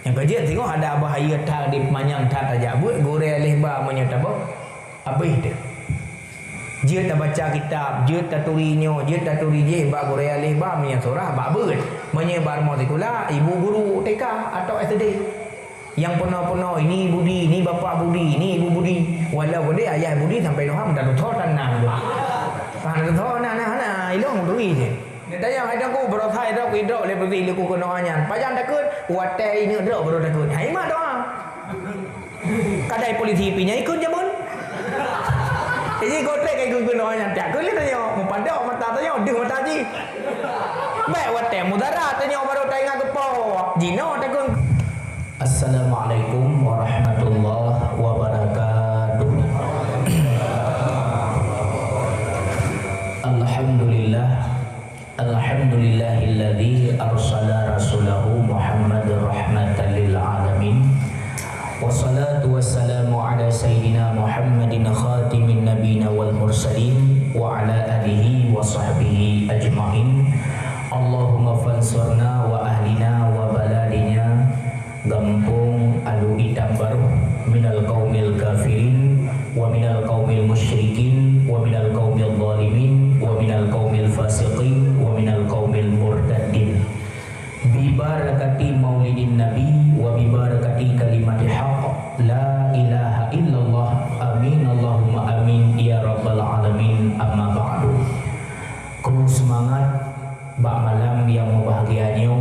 Yang kerja tengok ada bahaya tak di manyang tak aja buat gore alih ba menyata apa? Apa itu? Dia tak baca kitab, dia tak turinyo, dia tak turi je ba gore alih ba menyang surah ba beut. Menyebar mau sekula ibu guru TK atau SD. Yang penuh-penuh ini budi, ini bapa budi, ini ibu budi. Walau budi ayah budi sampai doham dah thot tanang tu. Kan thot nah ilong tu je. Tanya hai aku berothai dak idok le beri le ku kena anyan. Pajan takut watai ini dak bero takut. Hai mah doa. Kadai polisi pinya ikut je pun. Jadi gotrek kai ku kena anyan. Tak ku le tanya mu padak mata tanya deng mata ji. Baik watai mudara tanya baru tai ngak kepo. Jino takut. Assalamualaikum warahmatullahi wabarakatuh. Alhamdulillah. Alhamdulillahilladzi arsala rasulahu Muhammadar rahmatan lil alamin. Wassalatu wassalamu ala sayyidina Muhammadin khatimin nabiyina wal mursalin wa ala alihi wa sahbihi ajmain. Allahumma fansurna wa ahlina wa baladina gampung alu itam baru minal qaumil kafirin wa minal qaumil musyrikin wa minal qaumil zalimin wa minal qaumil fasiqin wa minal qaumil murtadin bi barakati maulidin nabi wa bi barakati kalimati haqq la ilaha illallah amin Allahumma amin ya rabbal alamin amma ba'du. Ku semangat bak malam yang membahagianya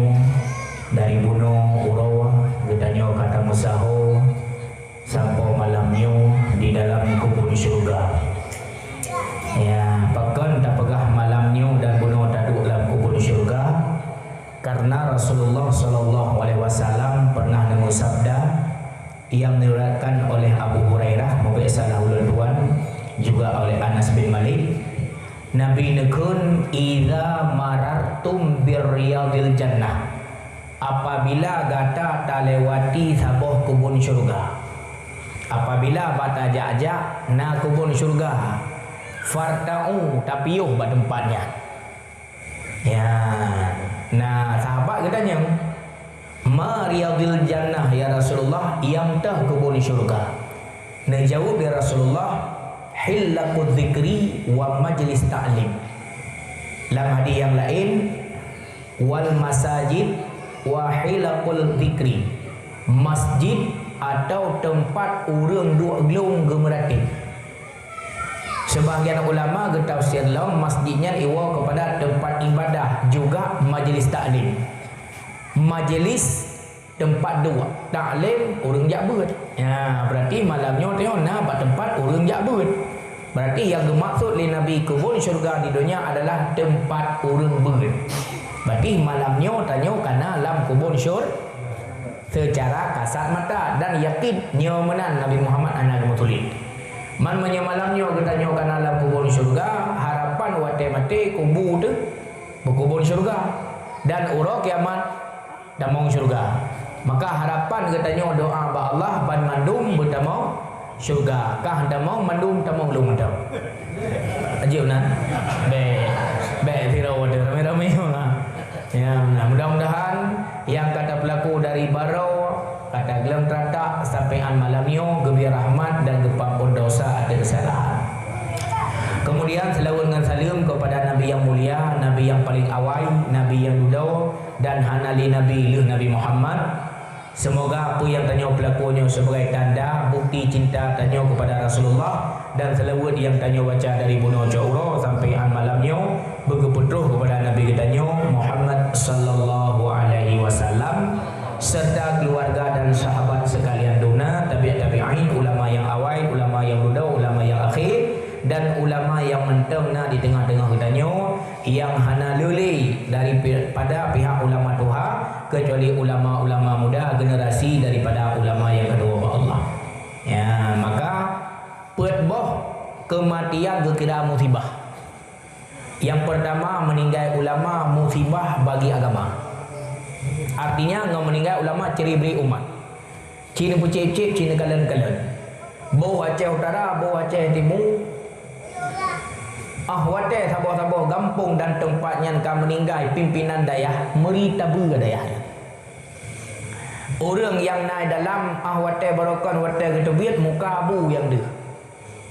dari Gunung Urawa getanyo kata musaho sampai malamnya di dalam kubur syurga. Ya, pekan tak pegah malamnya dan bunuh taduk dalam kubur syurga karena Rasulullah sallallahu alaihi wasallam pernah nemu sabda yang diriwayatkan oleh Abu Hurairah maupun Salahul Tuan juga oleh Anas bin Malik. Nabi nekun idza marartum birriyadil jannah, apabila gata tak lewati sabuh kubun syurga, apabila bata ajak na kubun syurga, farta'u tapiyuh ba tempatnya. Ya, nah sahabat katanya, ma riyadil jannah ya Rasulullah, yang tah kubun syurga. Nah jawab dia Rasulullah, hillaqud dzikri wa majlis ta'lim. Dalam hadis yang lain, wal masajid wa hilaqul dzikri, masjid atau tempat urang duk gelung gemeratin. Sebahagian ulama bertafsir dalam masjidnya iwa kepada tempat ibadah juga majlis taklim. Majlis tempat dua, taklim urang jak beut. Ya, berarti malamnya tengok nak tempat urang jak beut. Berarti yang dimaksud oleh Nabi kubur syurga di dunia adalah tempat urang beut. Berarti malamnya tanya karena alam kubur syurga secara kasat mata dan yakin nyomanan Nabi Muhammad anak mutulid. Man malamnya kita tanya karena alam kubur syurga, harapan wate mate kubur tu berkubur syurga dan urang kiamat damang syurga. Maka harapan kita tanya doa ba Allah ban mandum bertemu syurga. Kah damang mandum tamang lung tau. Ajib nah. Be firau ada rame-rame lah. Ya, nah, mudah-mudahan yang kata pelaku dari Barau, kata gelam teratak sampaian malamnya gebir rahmat dan gepampun dosa ada kesalahan. Kemudian selawat dengan salam kepada Nabi yang mulia, Nabi yang paling awal, Nabi yang dulu dan hanali Nabi Nabi Muhammad. Semoga apa yang tanya pelakunya sebagai tanda bukti cinta tanya kepada Rasulullah dan selawat yang tanya baca dari Bunuh Jauro sampai malamnya berkeputuh kepada Nabi kita Muhammad sallallahu alaihi wasallam serta keluarga dan sahabat sekalian duna, tabi'in, ulama yang awal, ulama yang muda, ulama yang akhir dan ulama yang mentengna di tengah-tengah kitanya yang hana luli daripada pihak ulama tuha kecuali ulama-ulama muda generasi daripada ulama yang kedua Allah. Ya, maka petboh kematian kekira musibah. Yang pertama meninggal ulama musibah bagi agama. Artinya ngau meninggal ulama ciri beri umat. Cina pucip-cip, Cina kalen-kalen. Bau Aceh Utara, bau Aceh Timur. Wate saboh-saboh gampung dan tempatnya kan meninggal pimpinan dayah meri tabu dayah. Orang yang naik dalam ahwate barokan wate ketubit muka abu yang dia.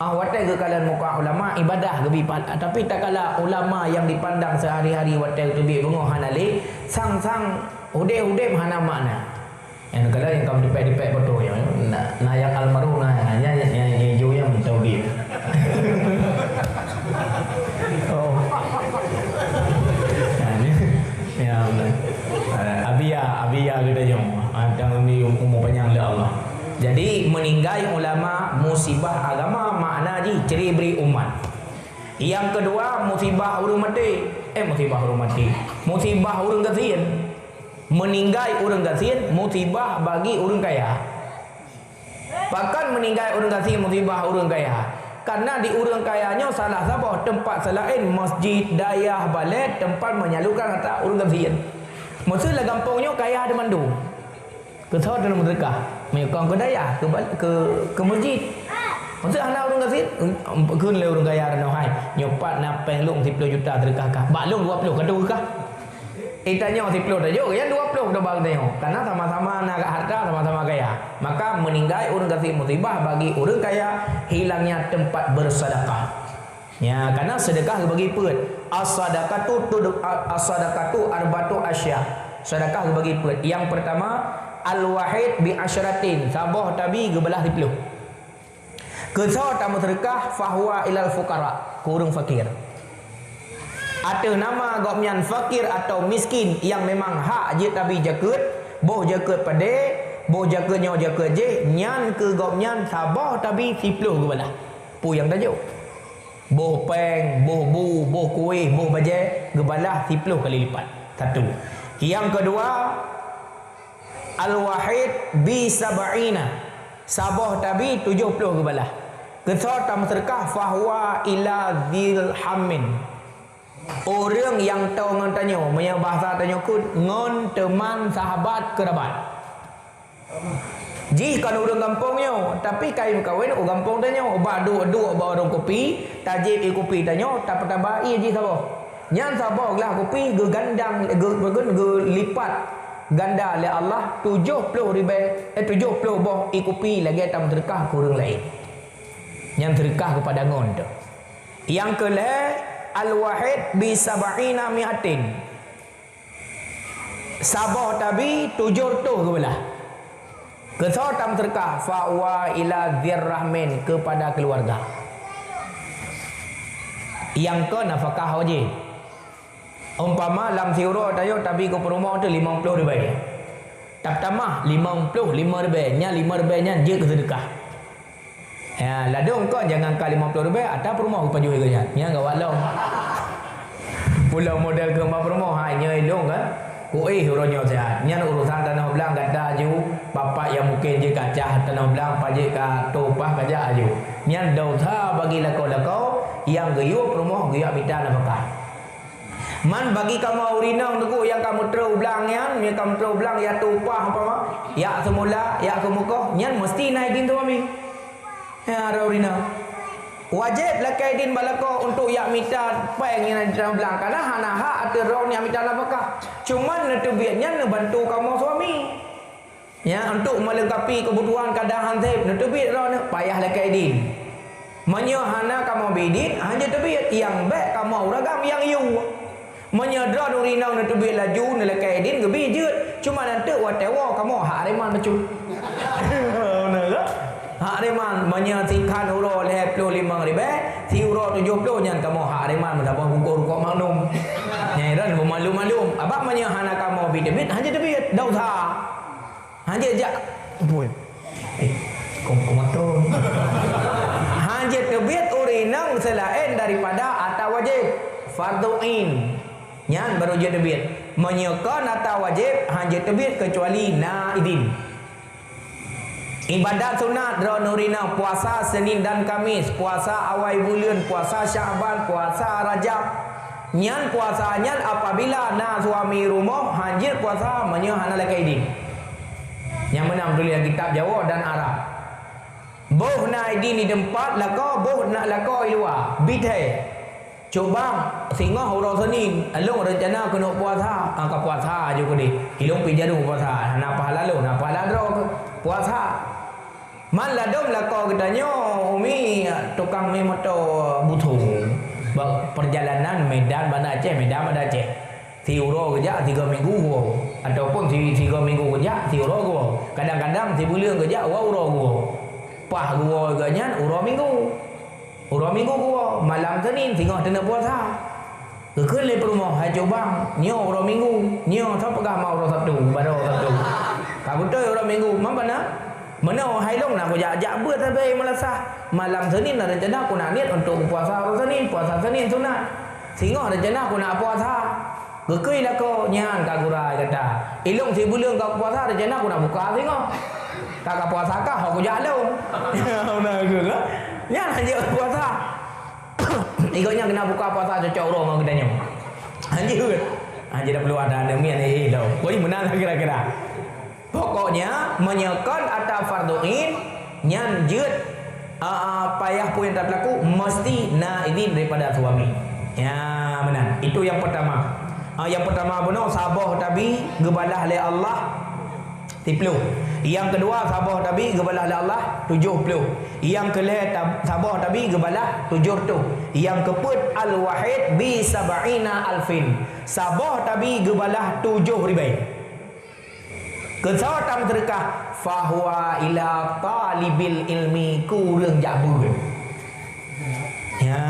Ahwate ke kalian muka ulama ibadah gebi tapi tak kala ulama yang dipandang sehari-hari wate ketubit bungo hanale sang-sang ude-ude hana makna. Yang kala yang kamu dipek-dipek betul ya. Nah yang almarhum nah yang jo yang tauhid. Oh. Ya benar. Abia kita jom. Ada umur panjang oleh Allah. Jadi meninggal ulama musibah agama makna ji ciri beri umat. Yang kedua musibah urang mati. Musibah urang kasihan. Meninggal urang kasihan musibah bagi urang kaya. Bahkan meninggal urang kasihan musibah urang kaya. Karena di urang kayanya salah sabah tempat selain masjid, dayah, balai tempat menyalurkan harta urang kasihan. Maksudnya gampangnya kaya ada mandu. Kesawat dalam sedekah. Menyokong ke daya ke masjid. Maksudnya anak orang kasih kun le orang kaya rano hai. Nyopat napeng long 10 juta sedekah kah? Bak long 20 kedua kah? Tanya 10 dah jo, yang 20 dah bang tengok. Karena sama-sama nak harta, sama-sama kaya. Maka meninggal orang kasih musibah bagi orang kaya hilangnya tempat bersedekah. Ya, karena sedekah bagi perut. As-sadaqatu arbatu asya. Sedekah bagi perut. Yang pertama al-wahid bi asyratin. Sabah tabi gebelah 10. Kesau tamu sedekah fahuwa ilal fuqara. Kurang fakir. Ada nama gopnyan fakir atau miskin yang memang hak je tabi jaket, boh jaket pade, boh jaket nyo jaket je, nyan ke gopnyan sabah tabi 10 gebelah. Pu yang tajuk. Boh peng, boh bu, boh kuih, boh baje, gebalah 10 kali lipat. Satu. Yang kedua, al-wahid bi sab'ina. Sabah tabi 70 gebalah. Kesal tam sedekah fahuwa ila dzil hammin. Orang yang tahu ngon tanya, punya bahasa tanya kun ngon teman sahabat kerabat. Jih kan orang kampungnya, tapi kain kawin orang kampung tanya, badu orang kopi, tajib kopi tanya, tak pertambai ji sabah. Nyan sabah lah kopi ge gandang ge lipat ganda oleh Allah 70 boh kopi lagi tam sedekah ke orang lain. Yang sedekah kepada ngon tu. Yang kelima al-wahid bi sab'ina mi'atin. Sabah tabi 700 ke belah. Kesal tam sedekah fa ila dzirrahmin kepada keluarga. Yang ke nafkah wajib. Umpama lam siuro tayo tabi ke rumah tu 50 ribu. Tak tamah 55 ribu nya 5 ribu nya je ke sedekah. Ya, ladung kau jangan kali 50 ribu ada rumah ke pajuh nya. Nya enggak walau. Pulau model ke rumah hanya elong kan. Kuih uronyo sehat. Nya urusan tanah belang gada aju, bapak yang mungkin je kacah tanah belang pajak ka topah kaja aju. Nya dosa bagi lakau yang geyup rumah geyup minta nafkah. Man bagi kamu urinang tu yang kamu terus belang yang kamu terus belang ya topah apa mah. Ya semula ya kemuka nya mesti naik din tu kami. Ya urinang. Wajib lakai din balako untuk yak minta peng yang dalam belang karena hana hak atau rong yang minta nafkah. Cuma netebiatnya nebantu kamu suami. Ya untuk melengkapi kebutuhan kadang hansip netebit rong payah lakai din. Menyo hana kamu bidin hanya tebiat yang baik kamu uragam yang you. Menyedra urinang netebit laju nelakai din gebi jeut. Cuma nanti watewa kamu hak reman becu. Benar tak? Hak reman menyatikan huro 55 ribu, si huro 70 nyan kamu hak reman mendapat hukum maklum. Nyai ran maklum. Abak menyahana kamu bidebit hanya debit dausa. Hanya jak. Boy. Komaton. Hanya debit urinang selain daripada atau wajib fardu ain. Nyan baru je debit. Menyekan atau wajib hanya debit kecuali naidin. Ibadat sunat dronurina puasa Senin dan Kamis, puasa awal bulan, puasa Syaban, puasa Rajab. Nyan puasa nyan apabila na suami rumah hanjir puasa menyahana lakaidin. Yang menang tulis kitab Jawa dan Arab. Boh na idin di tempat lako boh nak lako luar. Bidai. Coba singa hurau Senin, alung rencana kena puasa, angka puasa aja kudi. Hilung pijadu puasa, na pahala lu, na pahala Man ladom lako katanya umi tukang mi motor butuh perjalanan Medan Banda Aceh, Medan Banda Aceh. Si uro kerja 3 minggu go ataupun si 3 minggu kerja si uro go. Kadang-kadang si bulan kerja uro go. Pah go ganyan uro minggu. Uro minggu go malam Senin tengah kena puasa. Kekele perumah hai cobang nyo uro minggu, nyo tak pegah mau uro Sabtu, baru Sabtu. Ka betul uro minggu, mampa nak? Mana hai long nak jak buat sampai melasah. Malam Senin ada rencana aku nak niat untuk puasa hari Senin, puasa Senin sunat. Sehingga rencana aku nak puasa. Gekei lah kau nyan kak gurai kata. Ilung si bulan kau puasa rencana aku nak buka sehingga. Kak puasa kah aku jalan. Mana ke lah? Nyan aja puasa. Ikutnya kena buka puasa cocok orang katanya. Anjir. Anjir dah perlu ada mian ni tau. Koi menang kira-kira. Pokoknya menyekan atau farduin nyan jut payah pun yang tak berlaku mesti na izin daripada suami. Ya benar. Itu yang pertama. Yang pertama benar sabah tabi gebalah oleh Allah 30. Yang kedua sabah tabi gebalah oleh Allah 70. Yang kelima sabah tabi gebalah 70. Yang keempat al-wahid bi sab'ina alfin. Sabah tabi gebalah 7,000. Kesawatan terkah fahuwa ila talibil ilmi kurang jabur. Ya.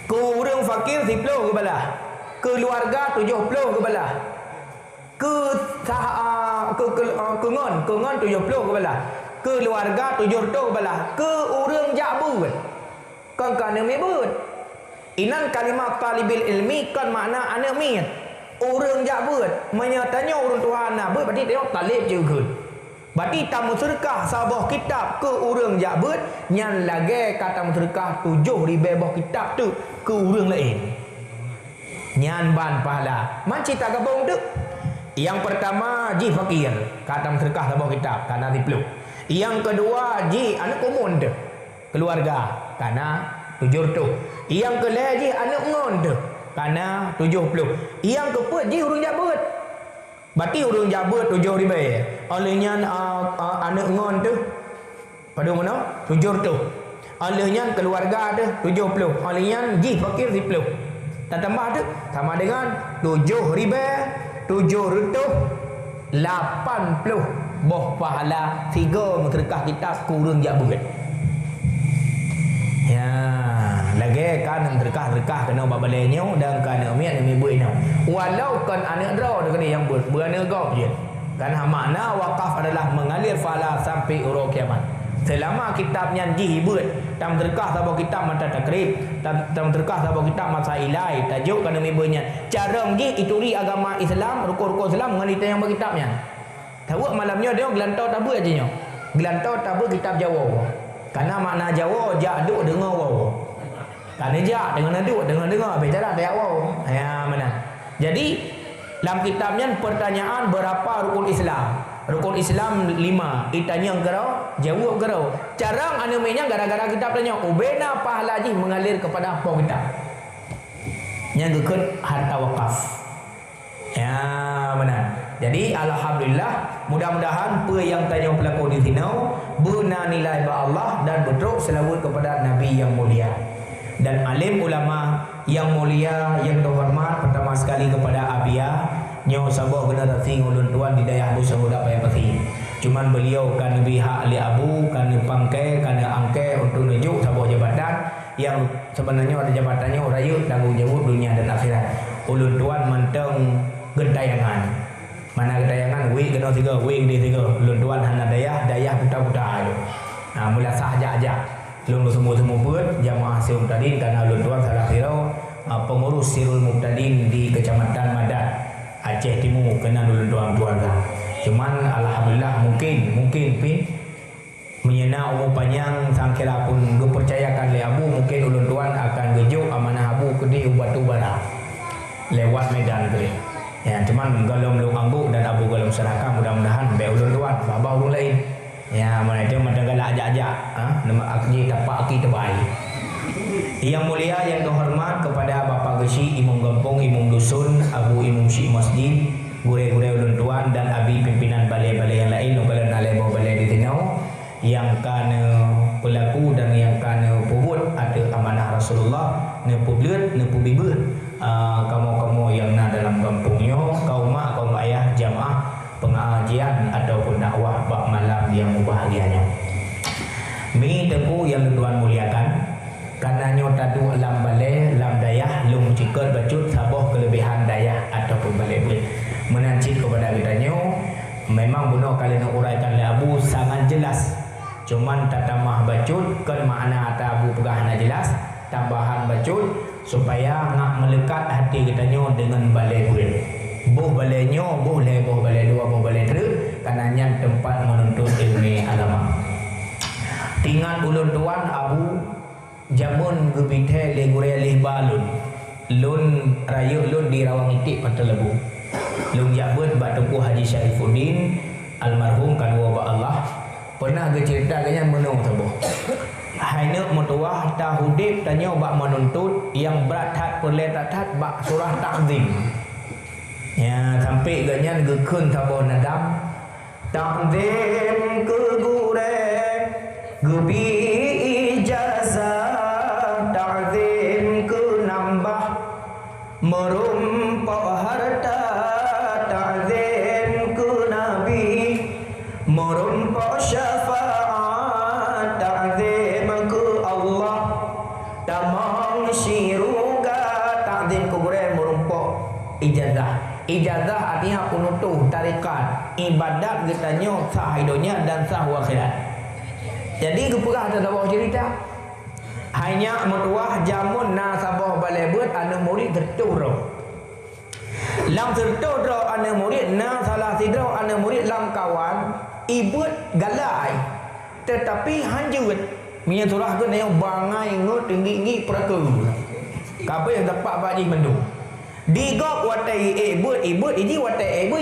Kurang fakir 10 ke balah. Keluarga 70 ke balah. Kengon 70 ke balah. Keluarga 70 ke balah. Ke urang jabur. Kan kana mebut. Inan kalimat talibil ilmi kan makna anak mit. Orang jabut menyatanya orang Tuhan nak berarti dia talib juga. Berarti tamu sedekah sabah kitab ke orang jabut nyan lagi kata sedekah 7,000 bah kitab tu ke orang lain. Nyan ban pahala. Man cerita gabung tu. Yang pertama ji fakir kata sedekah sabah kitab karena 10. Yang kedua ji anak komun tu. Keluarga karena 70. Yang kelima ji anak ngon tu. Karena 70. Yang keempat je urang jabut. Berarti urang jabut 7,000. Olehnya anak ngon tu pada mana? 70. Olehnya keluarga tu 70. Olehnya je fakir 10. Tak tambah tu sama dengan 7,000 780 boh pahala 3 sedekah kitab kurang jabut. Ya, lagi kan terkah kena babalenya dan kan mian mi buina. Walau kan anak draw dengan yang berana gop je. Kan makna wakaf adalah mengalir fala sampai urang kiamat. Selama kitabnya dihibut, tam terkah sabah kitab mata takrib, tam terkah sabah kitab masa ilai, tajuk kan mi buina. Cara ngi ituri agama Islam, rukun-rukun Islam mengalita yang berkitabnya. Tahu malamnya dia gelantau tabu aja nya. Gelantau tabu kitab Jawa. Karena makna Jawa jak duk dengar wow. Karena jak dengan duk dengar bicara dia wow. Ya mana. Jadi dalam kitabnya pertanyaan berapa rukun Islam? Rukun Islam 5. Itanya gerau, jawab gerau. Carang anuminya gara-gara kitab tanya ubena pahala ji mengalir kepada apa kitab. Yang gekut harta wakaf. Ya benar. Jadi alhamdulillah mudah-mudahan apa yang tanya pelaku di sini benar nilai ba Allah dan betul selawat kepada Nabi yang mulia dan alim ulama yang mulia yang terhormat pertama sekali kepada Abia nyo sabah kena datang ulun tuan di dayah bu sabudak payah pati. Cuman beliau kan lebih hak ali abu kan pangkai kan angke untuk nunjuk sabah jabatan yang sebenarnya ada jabatannya raya tanggung jawab dunia dan akhirat. Ulun tuan menteng gentayangan. Mana gentayangan wig kena 3 wig di 3 ulun tuan hana dayah buta-buta tu. Nah mula sah aja. Ulun semua buat jamaah Sirul Muqtadin karena ulun tuan salah kira pengurus Sirul Muqtadin di Kecamatan Madat Aceh Timur kena ulun tuan kan. Cuman alhamdulillah mungkin pin menyena umur panjang sangkira pun dipercayakan oleh abu mungkin ulun tuan akan gejuk amanah abu ke di Batu Bara lewat Medan tu. Ya, cuman galom lu ambu dan abu galom seraka mudah-mudahan be ulun tuan babah ulun lain. Ya, mana itu macam galak aja-aja, nama akji tapak aki terbaik. Yang mulia yang terhormat kepada Bapak Gesi Imam Gampung, Imam Dusun, Abu Imam Syekh Masjid, gure-gure ulun tuan dan abi pimpinan balai-balai yang lain, nukalan alai bawa balai di Tinau pengajian ataupun dakwah bab malam yang bahagianya. Mi tengku yang tuan muliakan, karena nyota du lam balai lam dayah lum cikal bacut saboh kelebihan dayah ataupun balai buat menanci kepada kita nyo. Memang benar kali nak uraikan le abu sangat jelas. Cuman tatamah bacut kan makna ata abu pegah na jelas, tambahan bacut supaya ngak melekat hati kita nyo dengan balai buat. Boh balai nyo, boh balai dua, boh balai tre, kananya tempat menuntut ilmu agama. Tinggal ulun tuan abu jamun gebithe le gure leh balun. Lun raya lun di Rawang Itik Pantai Lebu. Lun jabut Batungku Haji Syarifuddin almarhum kadua ba Allah. Pernah ke cerita kanya menung tabuh. Haina mutuah tahudib tanya bak menuntut yang berat hat perletat bak surah ta'zim. Ya sampai ganyan gekun tabuh nadam ta'zim ke gure gebi ijazah ta'zim ke nambah merumpak harta ta'zim ke nabi merumpak syafaat ta'zim ke Allah tamang syiruga ta'zim ke gure merumpak ijazah. Ijazah artinya penutup tarikat ibadat getanya sah hidunya dan sah akhirat. Jadi keperah ada bawah cerita hanya metuah jamun na sabah balai buat anu murid terturun lam terturun anu murid na salah sidro anu murid lam kawan ibut galai tetapi hanjut minyak surah ke yang bangai ngut tinggi peraku kabe yang dapat baji mendung digok watai ibut iji watai ibut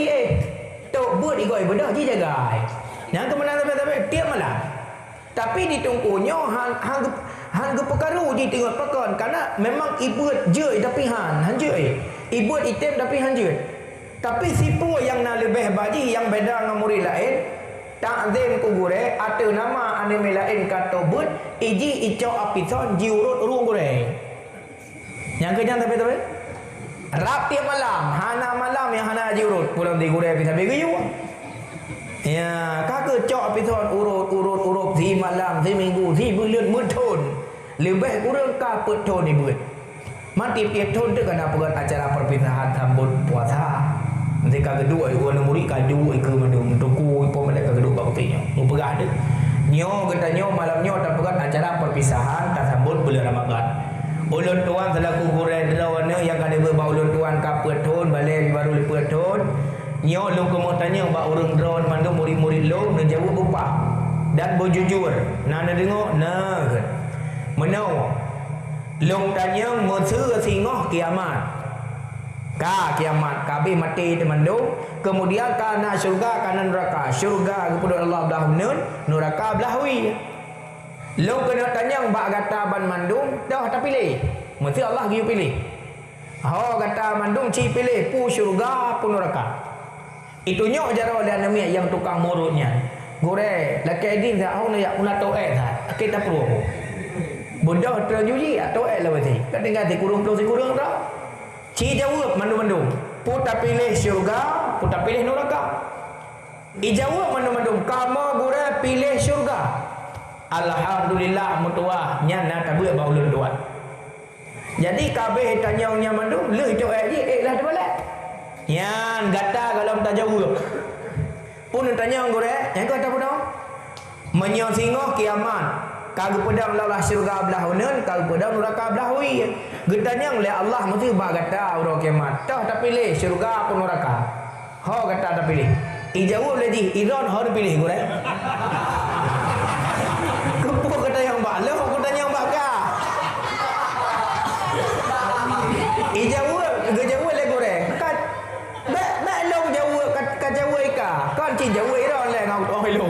tok but igoi bedah ji jagai yang kemenang tapi tiap malam tapi ditungkunya han perkara ji tengok pakon karena memang ibut je tapi han je ibut item tapi han je tapi sipu yang nak lebih baji yang beda dengan murid lain ta'zim ku gure atau nama ane lain kata but iji ico apison ji urut urung gure yang kejan tapi rap tiap malam hana malam yang hana ji urut pulang di gure bisa begitu. Ya, kakak cok pison urut si malam, si minggu, si bulan mutun. Lebih kurang ka petun ni buat. Mati tiap tahun tu kena buat acara perpisahan sambut puasa. Nanti kakak kedua iku ana murid kaju iku mendung tuku ipo mereka kedua baktinya. Mu pegah ada. Nyo kata nyo malam nyo tak buat acara perpisahan tak sambut bulan Ramadan. Ulun tuan selaku guru drawana yang kada berbau ulun tuan ka petun balik baru petun. Nyo lu kemo tanya bak urang drone mandu murid-murid lu nak jawab upah dan berjujur. Nak dengar nak. Menau. Lu tanya musuh singoh kiamat. Ka kiamat kabe mati temandu kemudian kana syurga kana neraka. Syurga kepada Allah belah nun, neraka belah wi. Lu kena tanya bak kata ban mandung dah tak pilih. Mesti Allah giu pilih. Ho kata mandung ci pilih pu syurga pu neraka. Itu nyok jaro dan nami yang tukang murutnya. Gore, laki edin tak tahu nak una toek tak. Kita perlu. Bodoh terjuji atau lah berarti. Kan tinggal di kurung tak. Ci jawab mandu-mandu. Puta pilih syurga, puta pilih neraka. Ijawab mandu-mandu. Kamu gore pilih syurga. Alhamdulillah mutuah nyana tak boleh bau lun tuan. Jadi kabeh tanya mandu, leh toek je lah terbalik. Yang gata kalau tak jauh pun tanya gore yang kata pun menyo singoh kiamat kagak pedang lalah syurga belah unen kagak pedang neraka belah wi getanya oleh Allah mesti ba gata uro kiamat tah tak pilih syurga pun neraka ho gata tak pilih ijau lagi iron hor pilih gore kepo kata yang ba lo aku tanya yang ba ka ijau gejau le gore kan ci jauh iron le ngau oi lu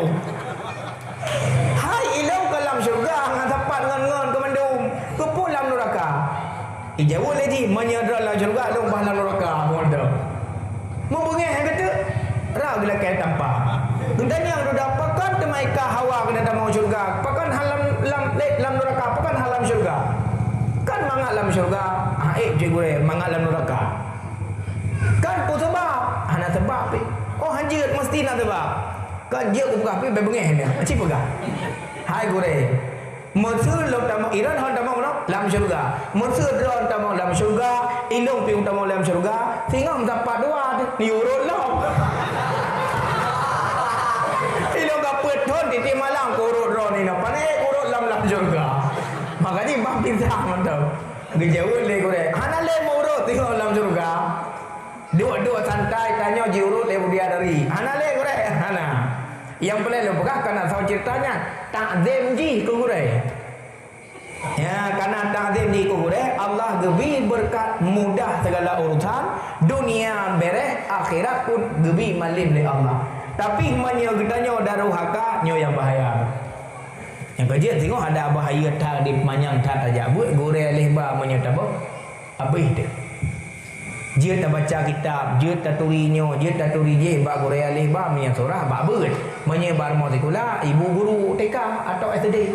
hai ilau kalam syurga ngan tepat ngan ke mandum ke pulang neraka ijau lagi menyedra la syurga lu bah neraka mondo membungeh kata ra gila kai tanpa gendan yang dah pakan temaika hawa kena mau syurga pakan halam lam neraka pakan halam syurga kan mangat lam syurga je gue mangat lam neraka kan pu sebab ana sebab Oh hanjut mesti nak tebak. Kerja aku buka api bebengeh ni. Macam pegah. Hai goreng. Mesir lo tamu Iran hon tamu no dalam syurga. Mesir drone tamu dalam syurga, ilung piung tamu dalam syurga. Singam dapat dua ni urut lo. Ilung kapet thon di malang ko urut drone ni no. Pane urut dalam syurga. Makanya bang pintar mantap. Gejauh le goreng. Hana le mau urut tengok dalam syurga. Dua santai tanya jiurut le dia dari. Hana le goreng. Hana. Yang boleh lepah karena tahu ceritanya takzim ji kugure. Ya, karena takzim ji kugure Allah gebi berkat mudah segala urusan dunia beres akhirat pun gebi malim le Allah. Tapi menyo gedanya daru haka nyo yang bahaya. Yang kerja tengok ada bahaya tak di manyang tak aja buat gure lehba menyo tabok. Abih dia. Dia tak baca kitab, dia tak turinya, dia tak turi je bak gure lehba menyo surah bak beut. Menyebar motikula ibu guru TK atau SD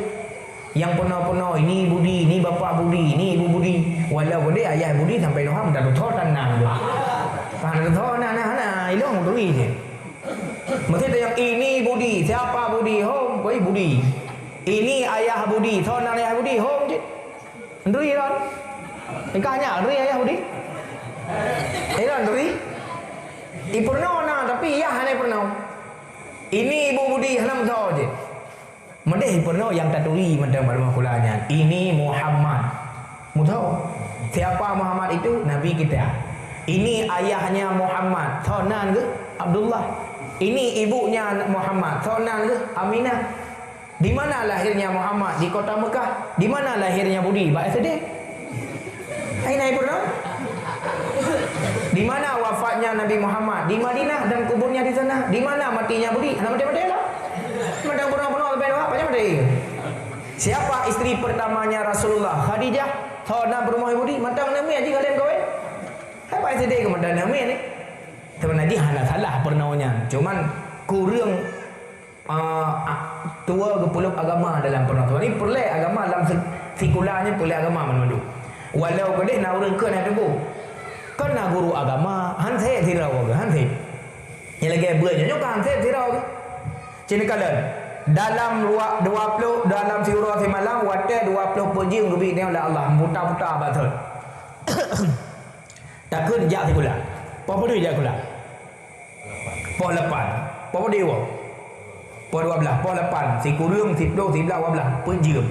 yang penuh-penuh ini budi, ini bapa budi, ini ibu budi. Walau budi ayah budi sampai noham dah thot tanang tu. Kan thot nah ilong turi je. Mesti yang ini budi, siapa budi? Hom, koi budi. Ini ayah budi, thot nang ayah budi, hom je. Ndui ron. Ikanya ndui ayah budi. Ron ndui. Ipurno na tapi ya hane purno. Ini ibu budi halam tahu je. Mendeh pernah yang taturi macam mana kulanya. Ini Muhammad. Mu tahu siapa Muhammad itu? Nabi kita. Ini ayahnya Muhammad. Thonan ke? Abdullah. Ini ibunya Muhammad. Thonan ke? Aminah. Di mana lahirnya Muhammad? Di kota Mekah. Di mana lahirnya budi? Ba sedih. Aina pernah? Di mana wafatnya Nabi Muhammad? Di Madinah dan kuburnya di sana. Di mana matinya budi? Nama dia lah. Madang pernah lebih apa macam mati? Siapa isteri pertamanya Rasulullah? Khadijah. Thona berumah budi. Madang nami aja kalian kau. Apa sedih ke madang nami ni? Sebenarnya hana salah pernahnya. Cuman kurang tua kepuluk agama dalam pernah. Ini perlu agama dalam sekularnya perlu agama mana dulu. Walau kedih nak urang ke nak tebu. Kena guru agama hanse tirau ke hanse yang lagi beurnya nyo kan hanse tirau ke cina kalan dalam 20 dalam surah Malang wate 20 puji ngebi ni oleh Allah putar-putar batul takun jak sekula apa tu jak sekula po 8 po dewa po 12 po 8 si kurung 10 11 12 pejim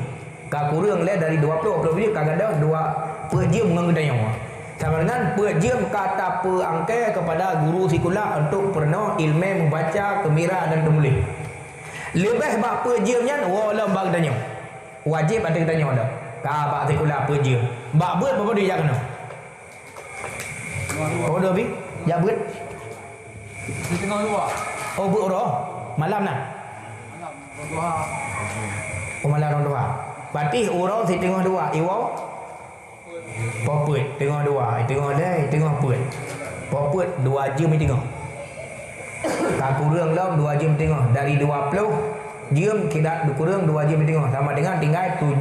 ka kurung le dari 20 puji kagak ada 2 pejim ngengedanya sama dengan pejam kata peangkai kepada guru sekolah untuk pernah ilmu membaca, kemira dan menulis. Lebih bak pejamnya wala bag tanya. Wajib ada tanya ada. Ka bak sekolah pejam. Bak beut apa dia kena? Oh dah bi? Ya beut. Di tengah dua. Oh beut dah. Malam nak. Malam dua. Oh malam dua. Berarti urau si tengah dua. Iwau poput tengah dua, tengah dah, tengah put. Poput 2 jam tengah. Tak kurang lah 2 jam tengah. Dari 20 jam kita kurang 2 jam tengah sama dengan tinggal 17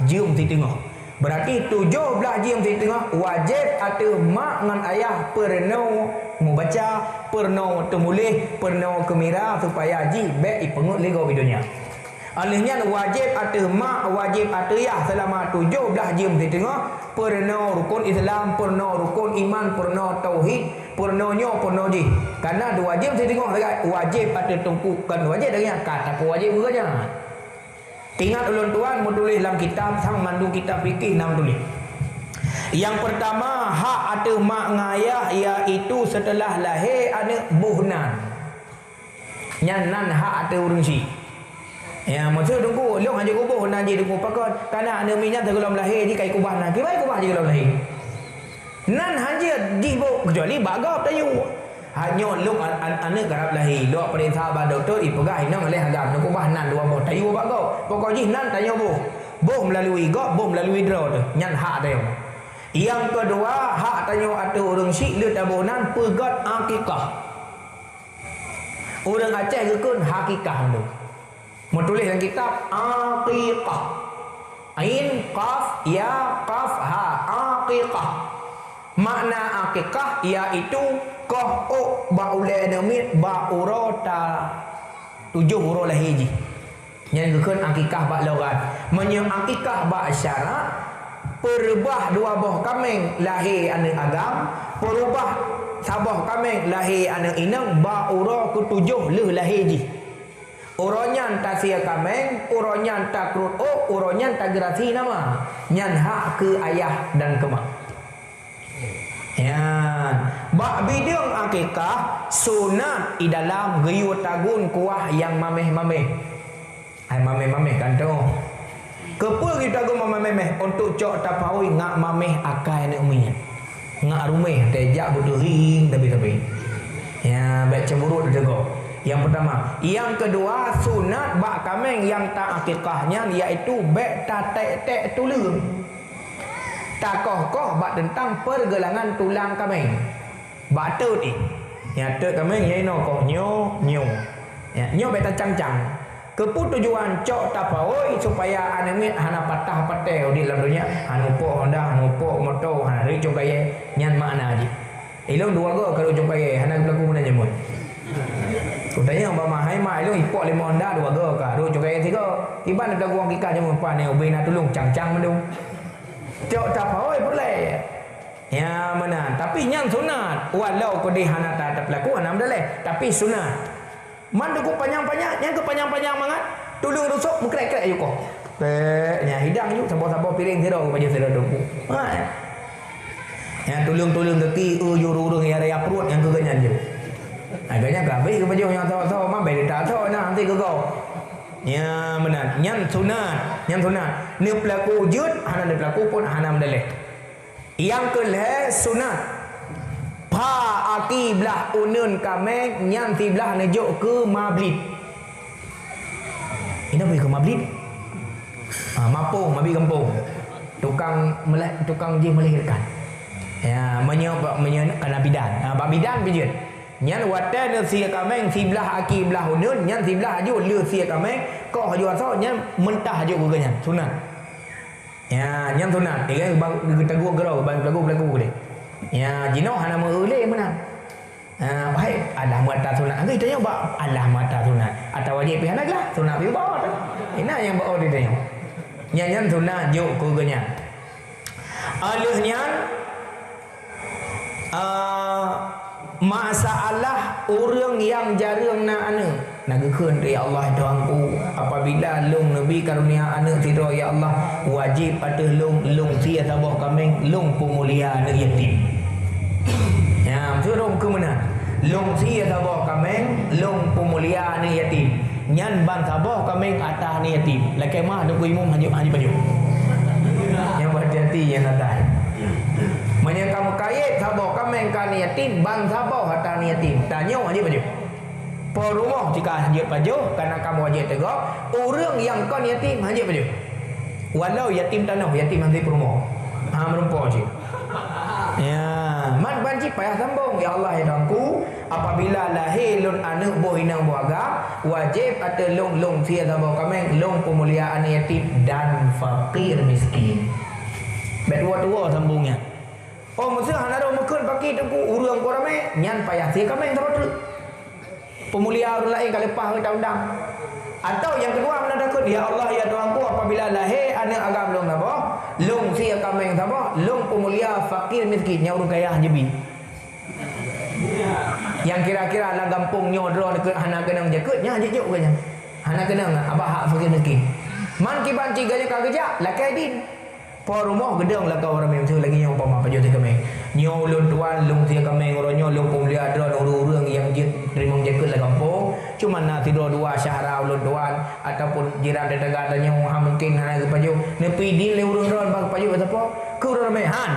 jam tengah. Berarti 17 jam tengah wajib ada mak dengan ayah pernah membaca, pernah tertulis, pernah kemira supaya haji baik ipengut lego videonya. Alihnya wajib ada mak, wajib ada ayah selama 17 jam tengah pernah rukun Islam, pernah rukun iman, pernah tauhid, pernah nyo, pernah ji. Karena 2 jam tengah wajib ada tumpukan wajib dengan kata wajib beranya. Ingat ulun tuan menulis dalam kitab sang mandu kitab fikih nam tulis. Yang pertama hak ada mak ngayah iaitu setelah lahir anak buhnan. Nyanan hak ada urang si. Ya maksud tunggu long haji kubah naji tunggu pakon karena anda minyak tergelam lahir di kai kubah nak kibai kubah je gelam lahir nan haji di bo kecuali bagap tayu hanya long anak garap lahir dok perintah ba doktor ipegai nang oleh agam nak kubah nan dua bo tayu bagap pokok ji nan tanya bo melalui gop bo melalui draw tu nyan hak tayu yang kedua hak tanya ada orang syik le tabonan pegat akikah orang Aceh gekun hakikah tu menulis dalam kitab aqiqah. Ain qaf ya qaf ha aqiqah. Makna aqiqah iaitu koh ba ulai namit ba urota 7 huruf lahiji. Yang keun akikah ba logat. Menye akikah ba syarat perubah 2 boh kameng lahir anu agam, perubah sabah kameng lahir anu inang ba ura ku 7 leuh lahiji. Uronyan ta sia kameng, uronyan ta krut uronyan ta gerasi nama. Nyan hak ke ayah dan ke mak. Ya, bak bidung akikah sunat di dalam geyut tagun kuah yang mameh-mameh. Ai mameh-mameh kan tu. Kepa kita gum mameh-mameh untuk cok tapawi ngak mameh akai ni uminya. Ngak rumeh tejak butuh ring tapi. Ya, baik cemburut jago. Yang pertama, yang kedua sunat bak kameng yang tak akikahnya iaitu baik ta tek-tek tulung. Takoh-koh bak tentang pergelangan tulang kameng. Bak tut ni. Ya tut kameng yai no koh nyo. Ya nyo beta cang-cang. Kepu tujuan cok tapawoi supaya anemit hana patah pateh di dalam dunia anu po Honda anu po moto hana ri cokai nyan makna aji. Ilung 2 go kalau cokai hana berlaku mana nyemut. Kutanya umpama hai mak ilung ipok 5 Honda 2 go ka ru cokai 3. Iban berlaku orang kikah nyemut pan ne ubin tulung cang-cang mendung. Cok tapawoi boleh. Ya mana tapi nyan sunat walau ko di hana tak berlaku hana boleh tapi sunat. Man duku panjang-panjang, yang ke panjang-panjang mangat, tulung rusuk mengkrek-krek ayo kau. Nya hidang yuk sabar-sabar piring tiro baju tiro duku. Ha. Yang tulung-tulung kaki urung ya raya perut yang kegenyan je. Agaknya gabe ke baju yang tahu-tahu mah beli tak tahu nah nanti ke kau. Ya benar, nyan sunat. Ni pelaku wujud, hana ni pelaku pun hana mendeleh. Yang kelih sunat. Pa aki belah unun kameng nyang ti belah nejuk ke mablid. Ini apa ke mablid? Mapung, mabi kampung. Tukang je melahirkan. Ya, menyana bidan. Bab bidan bijut. Nyan watan sia kameng ti belah aki belah unun, nyan ti belah aju le sia kameng, ko haju aso nyan mentah aju ke nyan, sunat. Ya, nyan sunat. Dia bang teguh gerau, bang lagu dia. Ya jino hana meuleh menang. Baik Allah mata sunat. Anggai tanya ba Allah mata sunat. Atau wajib pihak lah sunat pi bawa tu. Ina yang bawa dia tanya. Nyan sunat juk ku genya. Alihnya masalah orang yang jarang nak anak. Nagakeun ya Allah doangku apabila lung nabi karunia anak tidur ya Allah wajib atuh lung sia tabah kameng lung pemulia anak yatim. Ya, turun ke mana? Lung sia tabah kameng lung pemulia anak yatim. Nyan ban tabah kameng atah anak yatim. Lakai mah duk imum haji baju. Yang berhati-hati yang atas. Manya kamu kait tabah kameng kan yatim ban tabah atah anak yatim. Tanya haji baju. Po rumah jika hajat baju karena kamu hajat tegak orang yang kan yatim hajat baju walau yatim tanah yatim nanti rumah merumpa je ya man banci payah sambung ya Allah ya dangku apabila lahir lun anak boh inang buaga wajib ada lung sia tabau kameng lung pemuliaan yatim dan fakir miskin berdua-dua sambungnya mesti hana ro mekun paki tengku urang ko rame nyan payah sia kameng terus pemulia orang lain kalau lepas kita undang. Atau yang kedua menandakan ya Allah ya Tuhanku apabila lahir anak agam long apa? Long sia kameng apa? Long pemulia fakir miskin yang orang kaya jebi. Yang kira-kira lah gampung nyodro dekat hana kenang jakutnya jejuk kanya. Hana kenang abah hak fakir miskin. Man ki banci ganya ka kerja lakai din. Po rumah gedang lah kau orang memang lagi yang umpama pajak kami. Nyo lun tuan lung sia kami ngoronyo lung pemulia ada orang yang terima jakut lah kampung. Cuma nak tidur 2 syahra ulun tuan ataupun jiran tetangga tanya mungkin hana ke pajak. Nepi din le urang ron bang pajak apa? Ku urang mehan.